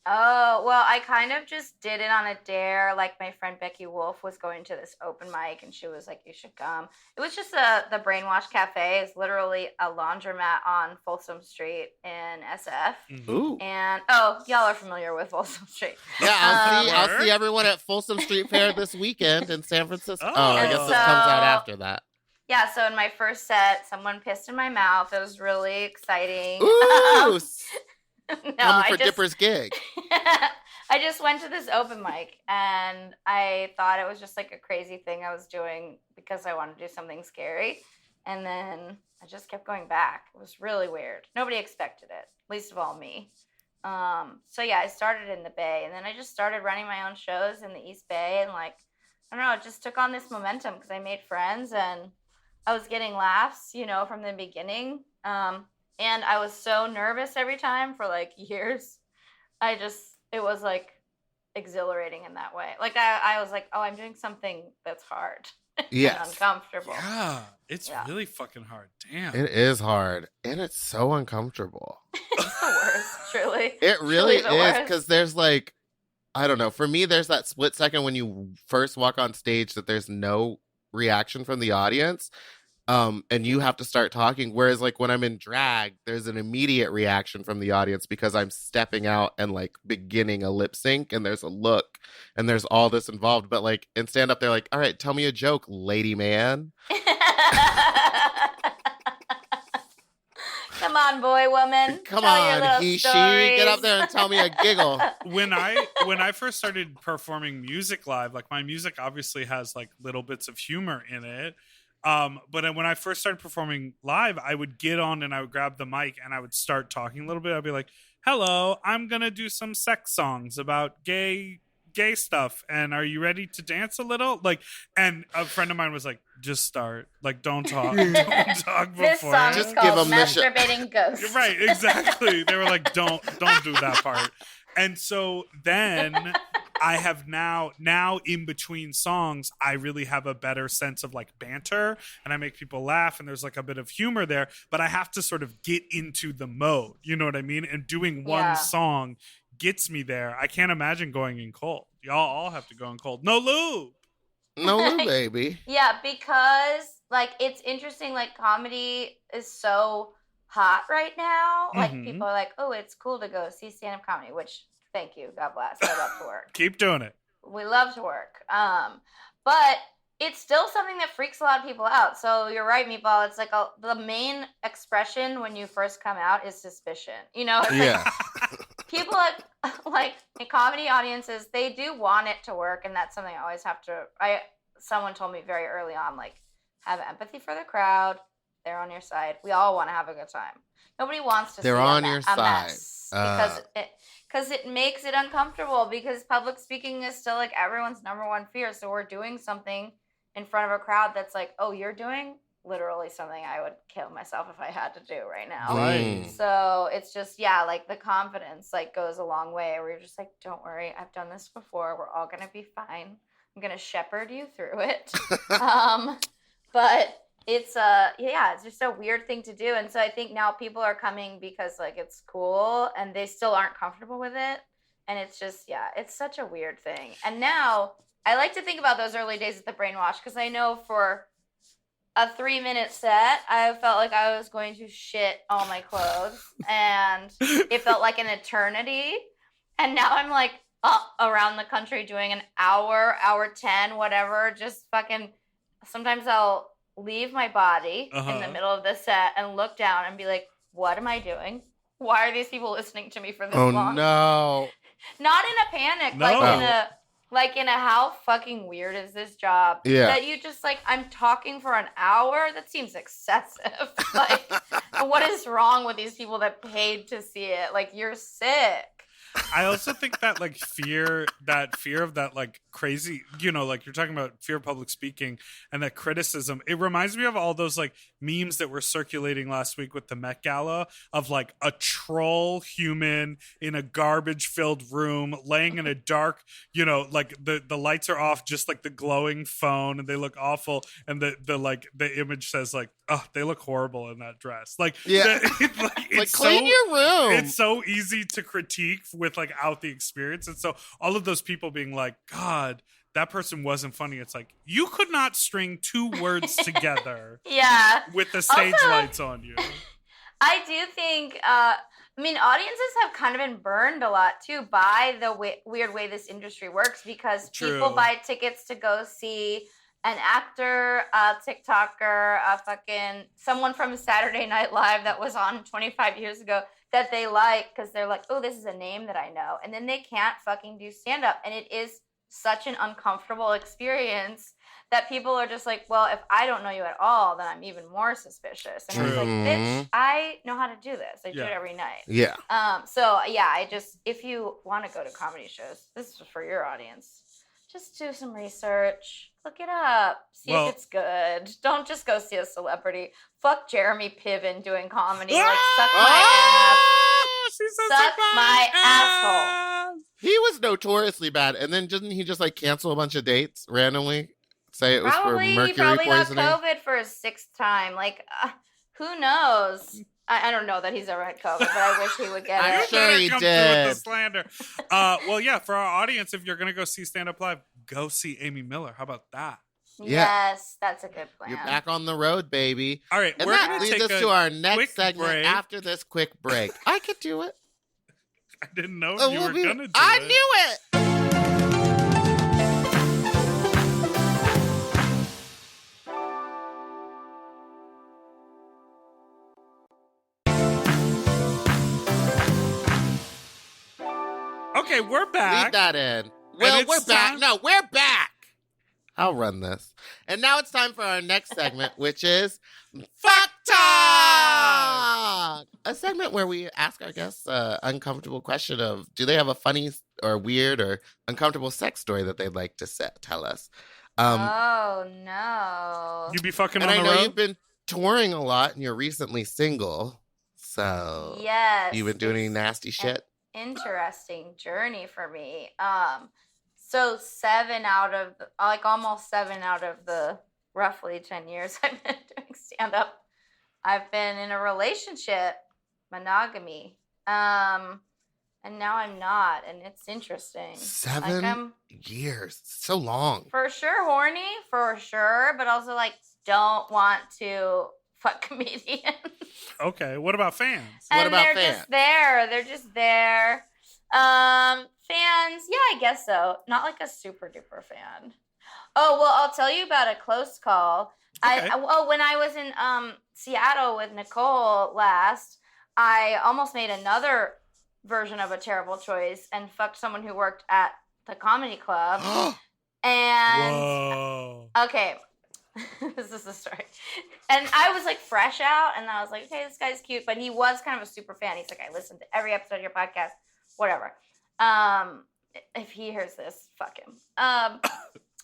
Oh, well, I kind of just did it on a dare. Like, my friend Becky Wolf was going to this open mic, and she was like, you should come. It was just the Brainwash Cafe. It's literally a laundromat on Folsom Street in SF. Ooh. And, oh, y'all are familiar with Folsom Street. Yeah, I'll see everyone at Folsom Street Fair this weekend in San Francisco. Oh, I guess this comes out after that. Yeah, so in my first set, someone pissed in my mouth. It was really exciting. Ooh! No, Coming for Dipper's gig. I just went to this open mic and I thought it was just like a crazy thing I was doing because I wanted to do something scary. And then I just kept going back. It was really weird. Nobody expected it, least of all me. So yeah, I started in the Bay and then I just started running my own shows in the East Bay. And like, I don't know, it just took on this momentum because I made friends and I was getting laughs, from the beginning. And I was so nervous every time for like years. It was like exhilarating in that way. Like I was like, oh, I'm doing something that's hard. Yes. And uncomfortable. Yeah, it's really fucking hard. Damn. It is hard. And it's so uncomfortable. It's the worst, truly. It really Truly the is. worst. Because there's like, I don't know. For me, there's that split second when you first walk on stage that there's no reaction from the audience. And you have to start talking. Whereas like when I'm in drag, there's an immediate reaction from the audience because I'm stepping out and like beginning a lip sync and there's a look and there's all this involved. But like in stand up, they're like, all right, tell me a joke, lady man. Come on, boy, woman. Come Tell your on, little he, she, stories. get up there and tell me a giggle. When I first started performing music live, like my music obviously has like little bits of humor in it. But when I first started performing live, I would get on and I would grab the mic and I would start talking a little bit. I'd be like, hello, I'm going to do some sex songs about gay stuff. And are you ready to dance a little? Like, and a friend of mine was like, just start. Like, don't talk. Don't talk before. This song Just is give called them the sh- Masturbating Ghosts. Right, exactly. They were like, don't do that part. And so then I have now in between songs, I really have a better sense of like banter and I make people laugh and there's like a bit of humor there, but I have to sort of get into the mode. You know what I mean? And doing one song gets me there. I can't imagine going in cold. Y'all all have to go in cold. No lube. No lube, baby. Yeah, because like it's interesting, like comedy is so hot right now. Like people are like, oh, it's cool to go see stand-up comedy, which thank you, God bless. I love to work. Keep doing it. We love to work. But it's still something that freaks a lot of people out. So you're right, Meatball. It's like the main expression when you first come out is suspicion. It's Yeah. like people like in comedy audiences, they do want it to work, and that's something I always have to. Someone told me very early on, like, have empathy for the crowd. They're on your side. We all want to have a good time. Nobody wants to. They're see on a your a side. mess because it makes it uncomfortable. Because public speaking is still like everyone's number one fear. So we're doing something in front of a crowd that's like, oh, you're doing literally something I would kill myself if I had to do right now. Right. So it's just, like the confidence like goes a long way where you're just like, don't worry, I've done this before. We're all going to be fine. I'm going to shepherd you through it. But it's it's just a weird thing to do. And so I think now people are coming because like it's cool and they still aren't comfortable with it. And it's just, it's such a weird thing. And now I like to think about those early days at the Brainwash because I know for a 3-minute set, I felt like I was going to shit all my clothes and it felt like an eternity. And now I'm like around the country doing an hour 10, whatever, just fucking, sometimes I'll leave my body in the middle of the set and look down and be like, what am I doing? Why are these people listening to me for this long? Oh, no. Not in a panic, No. like Like, in a how fucking weird is this job? Yeah. That you just like, I'm talking for an hour? That seems excessive. Like, what is wrong with these people that paid to see it? Like, you're sick. I also think that like fear of that like crazy, like you're talking about fear of public speaking and that criticism. It reminds me of all those like memes that were circulating last week with the Met Gala of like a troll human in a garbage filled room laying in a dark, like the lights are off, just like the glowing phone, and they look awful. And the image says like, oh, they look horrible in that dress. Like, Yeah. it's clean your room. It's so easy to critique with like out the experience. And so all of those people being like, God, that person wasn't funny. It's like, you could not string two words together Yeah. with the stage Also, lights on you. I do think, audiences have kind of been burned a lot too by the weird way this industry works, because people True. buy tickets to go see an actor, a TikToker, a fucking someone from Saturday Night Live that was on 25 years ago that they like because they're like, oh, this is a name that I know. And then they can't fucking do stand-up. And it is such an uncomfortable experience that people are just like, well, if I don't know you at all, then I'm even more suspicious. And it's like, bitch, I know how to do this. I do it every night. Yeah. So yeah, if you want to go to comedy shows, this is for your audience. Just do some research. Look it up. See if it's good. Don't just go see a celebrity. Fuck Jeremy Piven doing comedy. Like, suck my ass. She said Suck my asshole. He was notoriously bad. And then didn't he just like cancel a bunch of dates randomly? Say it was Probably, for he mercury probably poisoning? got COVID for his 6th time. Like, who knows? I don't know that he's ever had COVID, but I wish he would get I'm it. sure he Come through with did. the slander. Well, yeah, for our audience, if you're going to go see Stand Up Live, go see Amy Miller. How about that? Yeah. Yes, that's a good plan. You're back on the road, baby. All right, And we're that going to leads take us a to our quick next segment break. after this quick break. I could do it. I didn't know Oh, you were going to do I it. knew it. Okay, we're back. Leave that in. Well, it's we're back. time- No, we're back. I'll run this. And now it's time for our next segment, which is Fuck Talk! A segment where we ask our guests an uncomfortable question of, do they have a funny or weird or uncomfortable sex story that they'd like to tell us? Oh, no. You be fucking And on I the know road? you've been touring a lot and you're recently single. So, Yes. you been doing any it's nasty shit? an interesting journey for me. So almost 7 out of the roughly 10 years I've been doing stand-up, I've been in a relationship, monogamy. And now I'm not, and it's interesting. 7 Like, I'm years. So long. for sure horny, for sure, but also like don't want to fuck comedians. Okay, what about fans? What And about they're fans? just there. They're just there. Fans, yeah, I guess so. Not like a super duper fan. Oh, well, I'll tell you about a close call. Okay. When I was in Seattle with Nicole last, I almost made another version of a terrible choice and fucked someone who worked at the comedy club. And Whoa. okay, this is the story. And I was like fresh out, and I was like, okay, this guy's cute, but he was kind of a super fan. He's like, I listened to every episode of your podcast, whatever. If he hears this, fuck him.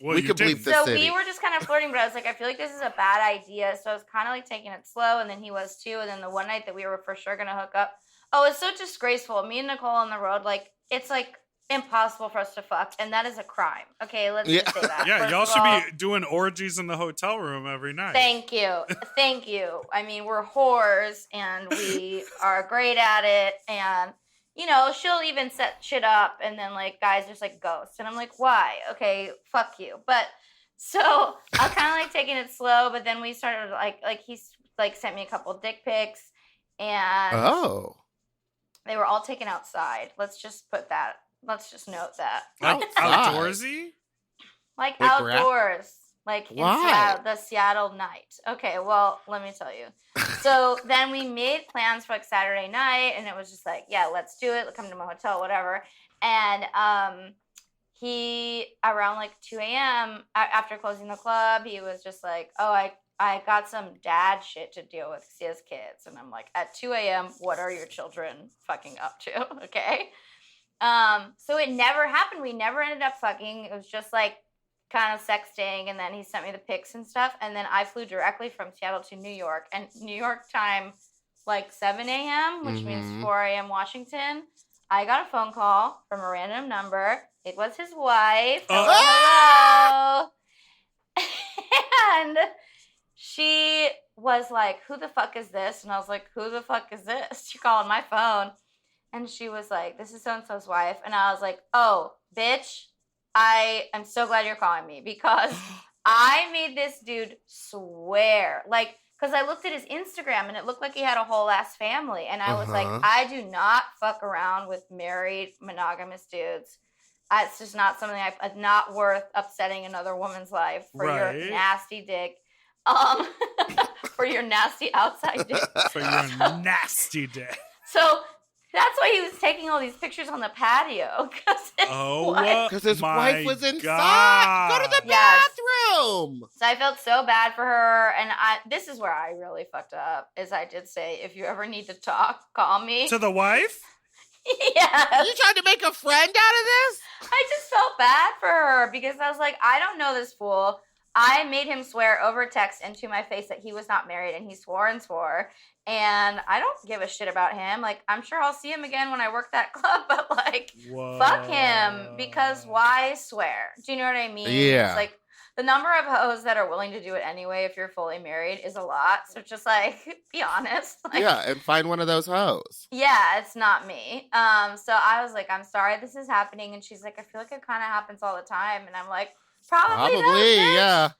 Well, We you could didn't. bleep this. So city. we were just kind of flirting, but I was like, I feel like this is a bad idea. So I was kind of like taking it slow, and then he was too. And then the one night that we were for sure gonna hook up, oh, it's so disgraceful. Me and Nicole on the road, like it's like impossible for us to fuck, and that is a crime. Okay, let's just say that. Yeah, First y'all of should all, be doing orgies in the hotel room every night. Thank you. Thank you. I mean, we're whores and we are great at it. And, you know, she'll even set shit up and then, like, guys just, like, ghost. And I'm like, why? Okay, fuck you. But so I was kind of, like, taking it slow. But then we started, like he's, like, sent me a couple dick pics. And Oh. they were all taken outside. Let's just note that. Like Outside. outdoorsy? Like Like outdoors. Like in Why? the Seattle night. Okay, well, let me tell you. So then we made plans for like Saturday night, and it was just like, yeah, let's do it. Come to my hotel, whatever. And he, around like 2 a.m., after closing the club, he was just like, oh, I got some dad shit to deal with because he has kids. And I'm like, at 2 a.m., what are your children fucking up to? Okay. So it never happened. We never ended up fucking. It was just like kind of sexting. And then he sent me the pics and stuff. And then I flew directly from Seattle to New York. And New York time, like 7 a.m., which means 4 a.m. Washington. I got a phone call from a random number. It was his wife. Hello. And she was like, who the fuck is this? And I was like, who the fuck is this? She called my phone. And she was like, this is so-and-so's wife. And I was like, oh, bitch, I am so glad you're calling me because I made this dude swear. Like, because I looked at his Instagram and it looked like he had a whole ass family. And I was like, I do not fuck around with married monogamous dudes. It's just not something not worth upsetting another woman's life for your nasty dick. For your nasty outside dick. For your nasty dick. So that's why he was taking all these pictures on the patio. Because his wife was inside. God. Go to the bathroom. So I felt so bad for her. And this is where I really fucked up, is I did say, if you ever need to talk, call me. To the wife? Yeah. You tried to make a friend out of this? I just felt bad for her because I was like, I don't know this fool. I made him swear over text and to my face that he was not married, and he swore and swore. And I don't give a shit about him. Like, I'm sure I'll see him again when I work that club, but like, fuck him, because why swear? Do you know what I mean? Yeah. It's like, the number of hoes that are willing to do it anyway if you're fully married is a lot. So just like, be honest. Like, yeah, and find one of those hoes. Yeah, it's not me. So I was like, I'm sorry this is happening. And she's like, I feel like it kind of happens all the time. And I'm like, Probably, yeah.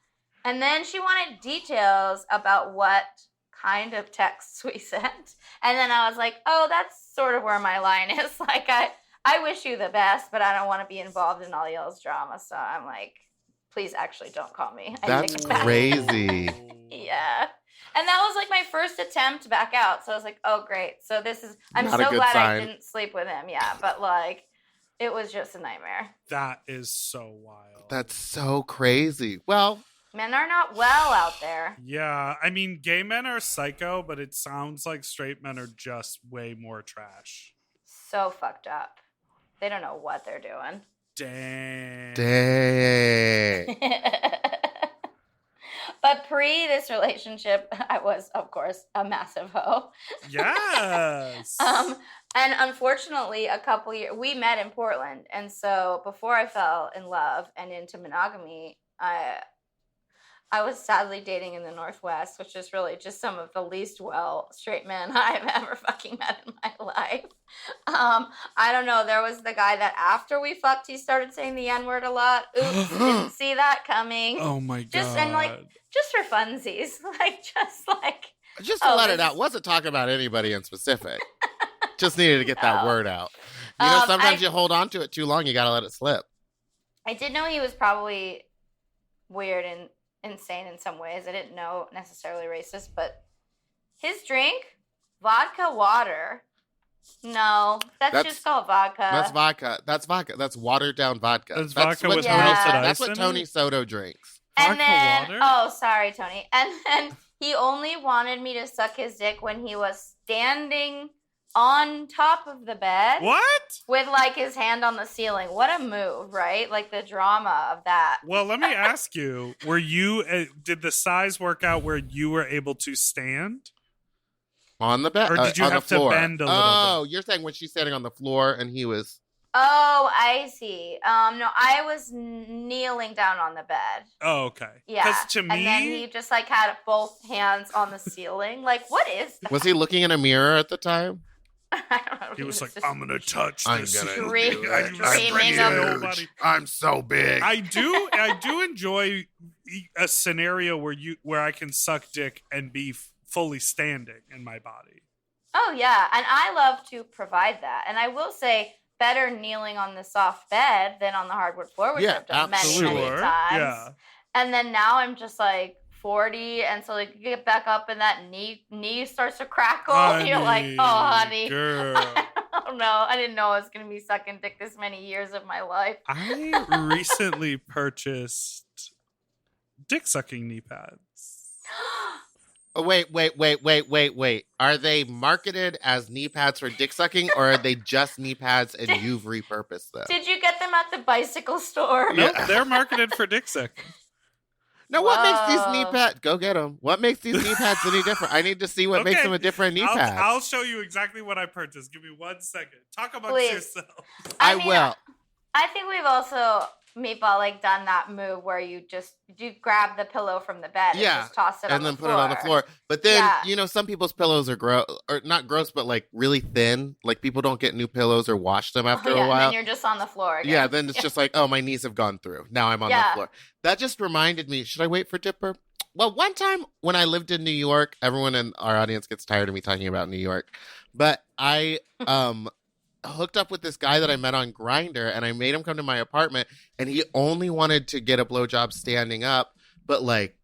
And then she wanted details about what kind of texts we sent. And then I was like, oh, that's sort of where my line is. Like, I wish you the best, but I don't want to be involved in all y'all's drama. So I'm like, please actually don't call me. That's crazy. Yeah. And that was like my first attempt back out. So I was like, oh, great. So this is, I'm Not a so good glad sign. I didn't sleep with him. Yeah. But like, it was just a nightmare. That is so wild. That's so crazy. Well, men are not well out there. Yeah. I mean, gay men are psycho, but it sounds like straight men are just way more trash. So fucked up. They don't know what they're doing. Dang. But pre this relationship, I was, of course, a massive hoe. Yes. And unfortunately, a couple years, we met in Portland. And so before I fell in love and into monogamy, I was sadly dating in the Northwest, which is really just some of the least well straight men I've ever fucking met in my life. I don't know. There was the guy that after we fucked, he started saying the N-word a lot. Oops, didn't see that coming. Oh my God. Just for funsies. Just to let it out. Wasn't talking about anybody in specific. Just needed to get that word out. You know, sometimes you hold on to it too long. You got to let it slip. I did know he was probably weird and insane in some ways. I didn't know necessarily racist, but his drink, vodka water. No, that's just called vodka. That's vodka. That's vodka. That's watered down vodka. That's vodka what with Tony, melted ice That's what in Tony it? Soto drinks. And Vodka then, water? oh, sorry, Tony. And then he only wanted me to suck his dick when he was standing on top of the bed. What? With like his hand on the ceiling. What a move, right? Like the drama of that. Well, let me ask you, were you, did the size work out where you were able to stand? On the bed? Or did you on have the to floor. bend a little Oh, you're saying when she's standing on the floor and he was... Oh, I see. No, I was kneeling down on the bed. Oh, okay. Yeah. Because to me... And then he just like had both hands on the ceiling. Like, what is that? Was he looking in a mirror at the time? I don't know. He was like, just I'm going to touch I'm this. gonna Dream- do it. dreaming I'm of- huge. I'm so big. I do enjoy a scenario where I can suck dick and be fully standing in my body. Oh, yeah. And I love to provide that. And I will say, better kneeling on the soft bed than on the hardwood floor, which I've done many, many Sure. times. Yeah. And then now I'm just like 40, and so like you get back up and that knee starts to crackle. And you're like, oh, honey. Girl. I don't know. I didn't know I was going to be sucking dick this many years of my life. I recently purchased dick sucking knee pads. Oh, wait. Are they marketed as knee pads for dick sucking, or are they just knee pads and you've repurposed them? Did you get them at the bicycle store? Nope, they're marketed for dick sucking. Now, what makes these knee pads? Go get them. What makes these knee pads any different? I need to see what makes them a different knee pad. I'll show you exactly what I purchased. Give me 1 second. Talk amongst Please. yourself. I will. I think we've also, Meatball, like done that move where you grab the pillow from the bed and just toss it on the floor. And then put it on the floor. But then, some people's pillows are gross, or not gross, but like really thin. Like people don't get new pillows or wash them after a while. And then you're just on the floor again. Yeah, then it's just like, oh, my knees have gone through. Now I'm on the floor. That just reminded me, should I wait for Dipper? Well, one time when I lived in New York, everyone in our audience gets tired of me talking about New York, but I hooked up with this guy that I met on Grindr, and I made him come to my apartment, and he only wanted to get a blowjob standing up, but like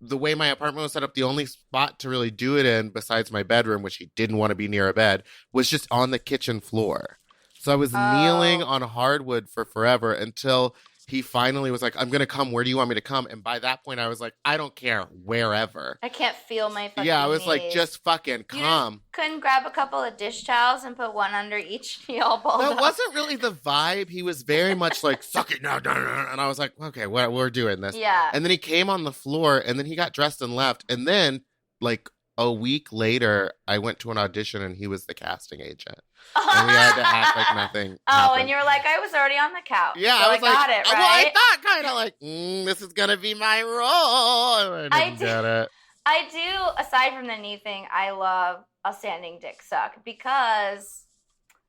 the way my apartment was set up, the only spot to really do it in besides my bedroom, which he didn't want to be near a bed, was just on the kitchen floor. So I was kneeling on hardwood for forever until he finally was like, I'm going to come. Where do you want me to come? And by that point, I was like, I don't care. Wherever. I can't feel my fucking Yeah, I was knees. like, just fucking come. Couldn't grab a couple of dish towels and put one under each knee all balled That up. wasn't really the vibe. He was very much like, suck it now. And I was like, okay, we're doing this. Yeah. And then he came on the floor, and then he got dressed and left. And then, like, a week later, I went to an audition, and he was the casting agent. And we had to act like nothing happened. And you were like, I was already on the couch. Yeah, so I was got like, it, right? well, I thought kind of like, this is going to be my role. And I didn't get it. I do, aside from the knee thing, I love a standing dick suck because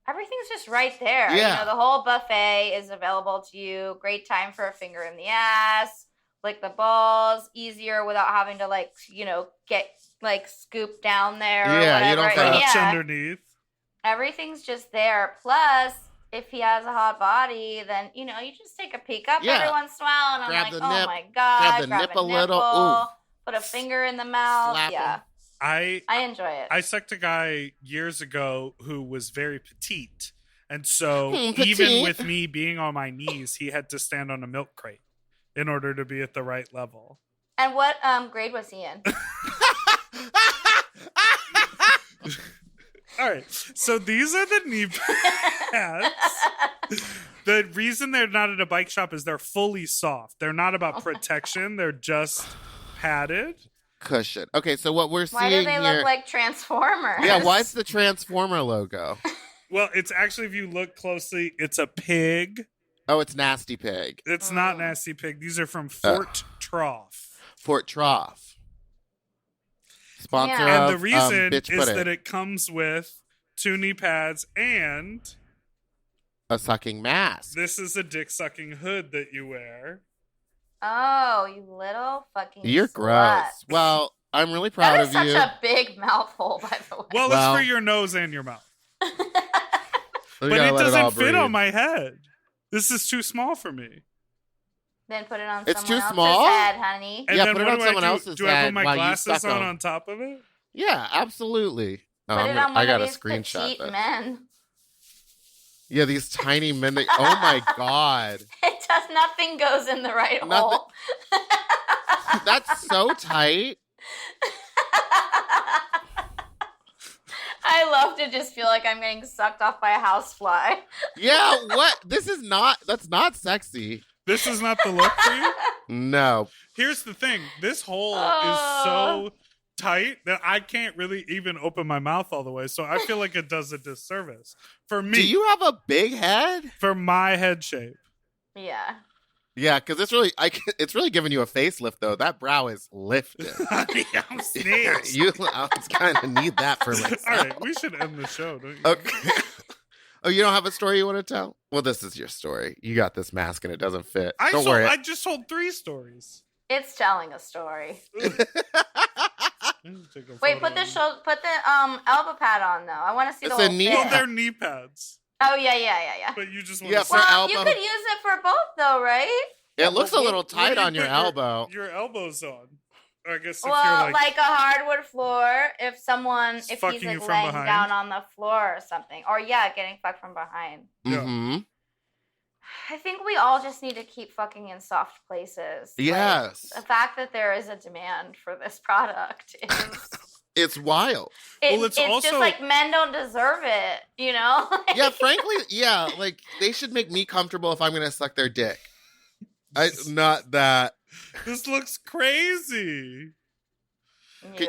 everything's just right there. Yeah. The whole buffet is available to you. Great time for a finger in the ass, lick the balls, easier without having to get scooped down there or Yeah, whatever. you don't Touch underneath. Everything's just there. Plus, if he has a hot body, then, you just take a peek up every once in a while. And Grab I'm the like, nip, oh my God. grab the nip a little. Ooh. Put a finger in the mouth. Slap yeah. him. I enjoy it. I sucked a guy years ago who was very petite. And so Petite. even with me being on my knees, he had to stand on a milk crate in order to be at the right level. And what grade was he in? All right, so these are the knee pads. The reason they're not at a bike shop is they're fully soft. They're not about protection. They're just padded. Cushion. Okay, so what we're Why seeing do they here... look like Transformers? Yeah, why is the Transformer logo? Well, it's actually, if you look closely, it's a pig. Oh, it's Nasty Pig. It's not Nasty Pig. These are from Fort Trough. Fort Trough. Sponsor And of the reason Bitch is Pudding. that it comes with 2 knee pads and A sucking mask. this is a dick sucking hood that you wear. Oh, you little fucking You're slut. gross. Well, I'm really proud That of is such you. a big mouthful, by the way. Well, Well- it's for your nose and your mouth. We But gotta it let all doesn't fit breathe. on my head. This is too small for me. Then put it on It's someone too else's small? head, honey. And Yeah, then put it what on do someone I do? else's Do I put head my while you glasses suck 'em. on top of it? Yeah, absolutely. Oh, Put it on one I gotta of these screenshot petite that. men. Yeah, these tiny men. Oh my God. It does nothing goes in the right Nothing- hole. That's so tight. I love to just feel like I'm getting sucked off by a housefly. Yeah, what? That's not sexy. This is not the look for you? No. Here's the thing. This hole is so tight that I can't really even open my mouth all the way. So I feel like it does a disservice. For me, Do you have a big head? for my head shape. Yeah. Yeah, because it's really giving you a facelift though. That brow is lifted. Honey, I'm sneezed. I kind of need that for myself. All right, we should end the show, don't you? Okay. Oh, you don't have a story you want to tell? Well, this is your story. You got this mask and it doesn't fit. Don't worry. I just told 3 stories. It's telling a story. Take a Wait, photo. put the elbow pad on though. I want to see It's the a whole knee fit. Well, they're knee pads, Oh yeah. but you just want Yeah, to for Well, you elbow. could use it for both though, right? It looks a little What do tight you on your put elbow. Your elbows on. I guess if Well, you're like a hardwood floor, if he's fucking like you from laying behind. down on the floor or something. Or getting fucked from behind. Yeah. Mm-hmm. I think we all just need to keep fucking in soft places. Yes. Like, the fact that there is a demand for this product is... It's wild. It's also just like men don't deserve it, you know? Yeah, frankly, yeah. Like they should make me comfortable if I'm gonna suck their dick. Not that. This looks crazy.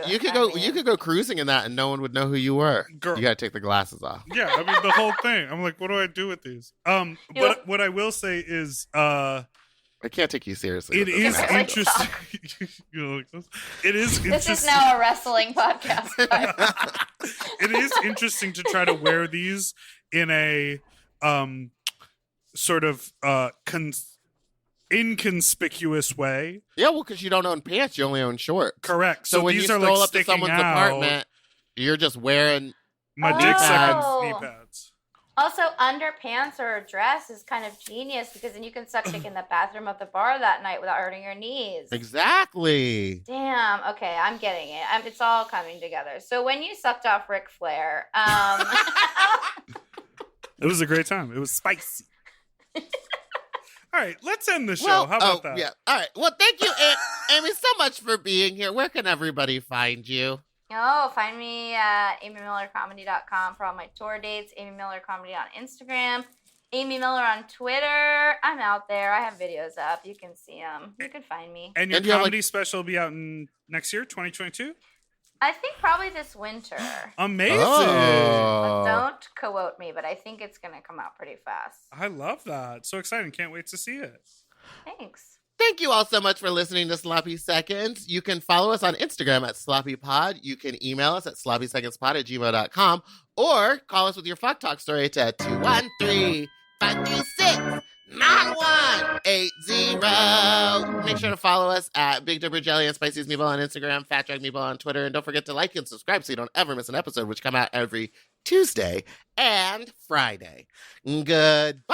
You could go cruising in that, and no one would know who you were. Girl. You gotta take the glasses off. Yeah, I mean the whole thing. I'm like, what do I do with these? But what I will say is, I can't take you seriously. it is Like interesting. You know, like this. It is This interesting. is now a wrestling podcast. It is interesting to try to wear these in a sort of inconspicuous way. Yeah, well, because you don't own pants, you only own shorts. Correct. So when these you are stroll like up to sticking someone's out. apartment, you're just wearing. My Oh. dick sucking knee pads. Also, underpants or a dress is kind of genius because then you can suck dick in the bathroom of the bar that night without hurting your knees. Exactly. Damn. Okay, I'm getting it. It's all coming together. So when you sucked off Ric Flair, It was a great time. It was spicy. All right, let's end the show. Well, How about that? Yeah. All right. Well, thank you, Amy, so much for being here. Where can everybody find you? find me at amymillercomedy.com for all my tour dates. Amy Miller Comedy on Instagram. Amy Miller on Twitter. I'm out there. I have videos up. You can see them. You can find me. And your And you have, comedy special will be out in next year, 2022? I think probably this winter. Amazing. But don't quote me, but I think it's going to come out pretty fast. I love that. So exciting. Can't wait to see it. Thanks. Thank you all so much for listening to Sloppy Seconds. You can follow us on Instagram at sloppypod. You can email us at sloppysecondspod@gmail.com or call us with your fuck talk story to 213-526-9180. Make sure to follow us at Big Dipper Jelly and Spicy's Meatball on Instagram, Fat Drag Meatball on Twitter, and don't forget to like and subscribe so you don't ever miss an episode, which come out every Tuesday and Friday. Goodbye.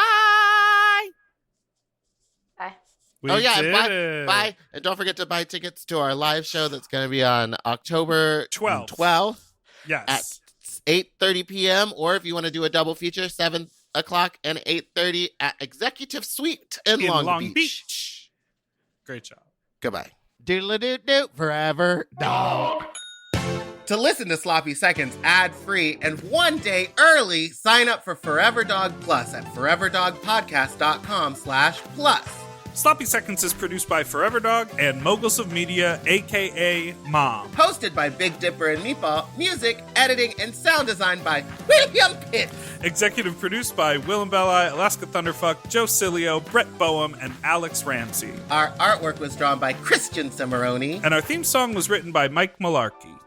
Bye. We did it. Bye. And don't forget to buy tickets to our live show that's going to be on October 12th Yes. at 8:30 p.m. Or if you want to do a double feature, 7 o'clock and 8:30 at Executive Suite in Long Beach. Great job. Goodbye. Doodle-doo-doo, forever dog. To listen to Sloppy Seconds ad-free and one day early, sign up for Forever Dog Plus at foreverdogpodcast.com/plus. Sloppy Seconds is produced by Forever Dog and Moguls of Media, a.k.a. Mom. Hosted by Big Dipper and Meatball. Music, editing, and sound design by William Pitt. Executive produced by Willem Belli, Alaska Thunderfuck, Joe Cilio, Brett Boehm, and Alex Ramsey. Our artwork was drawn by Christian Cimarroni. And our theme song was written by Mike Malarkey.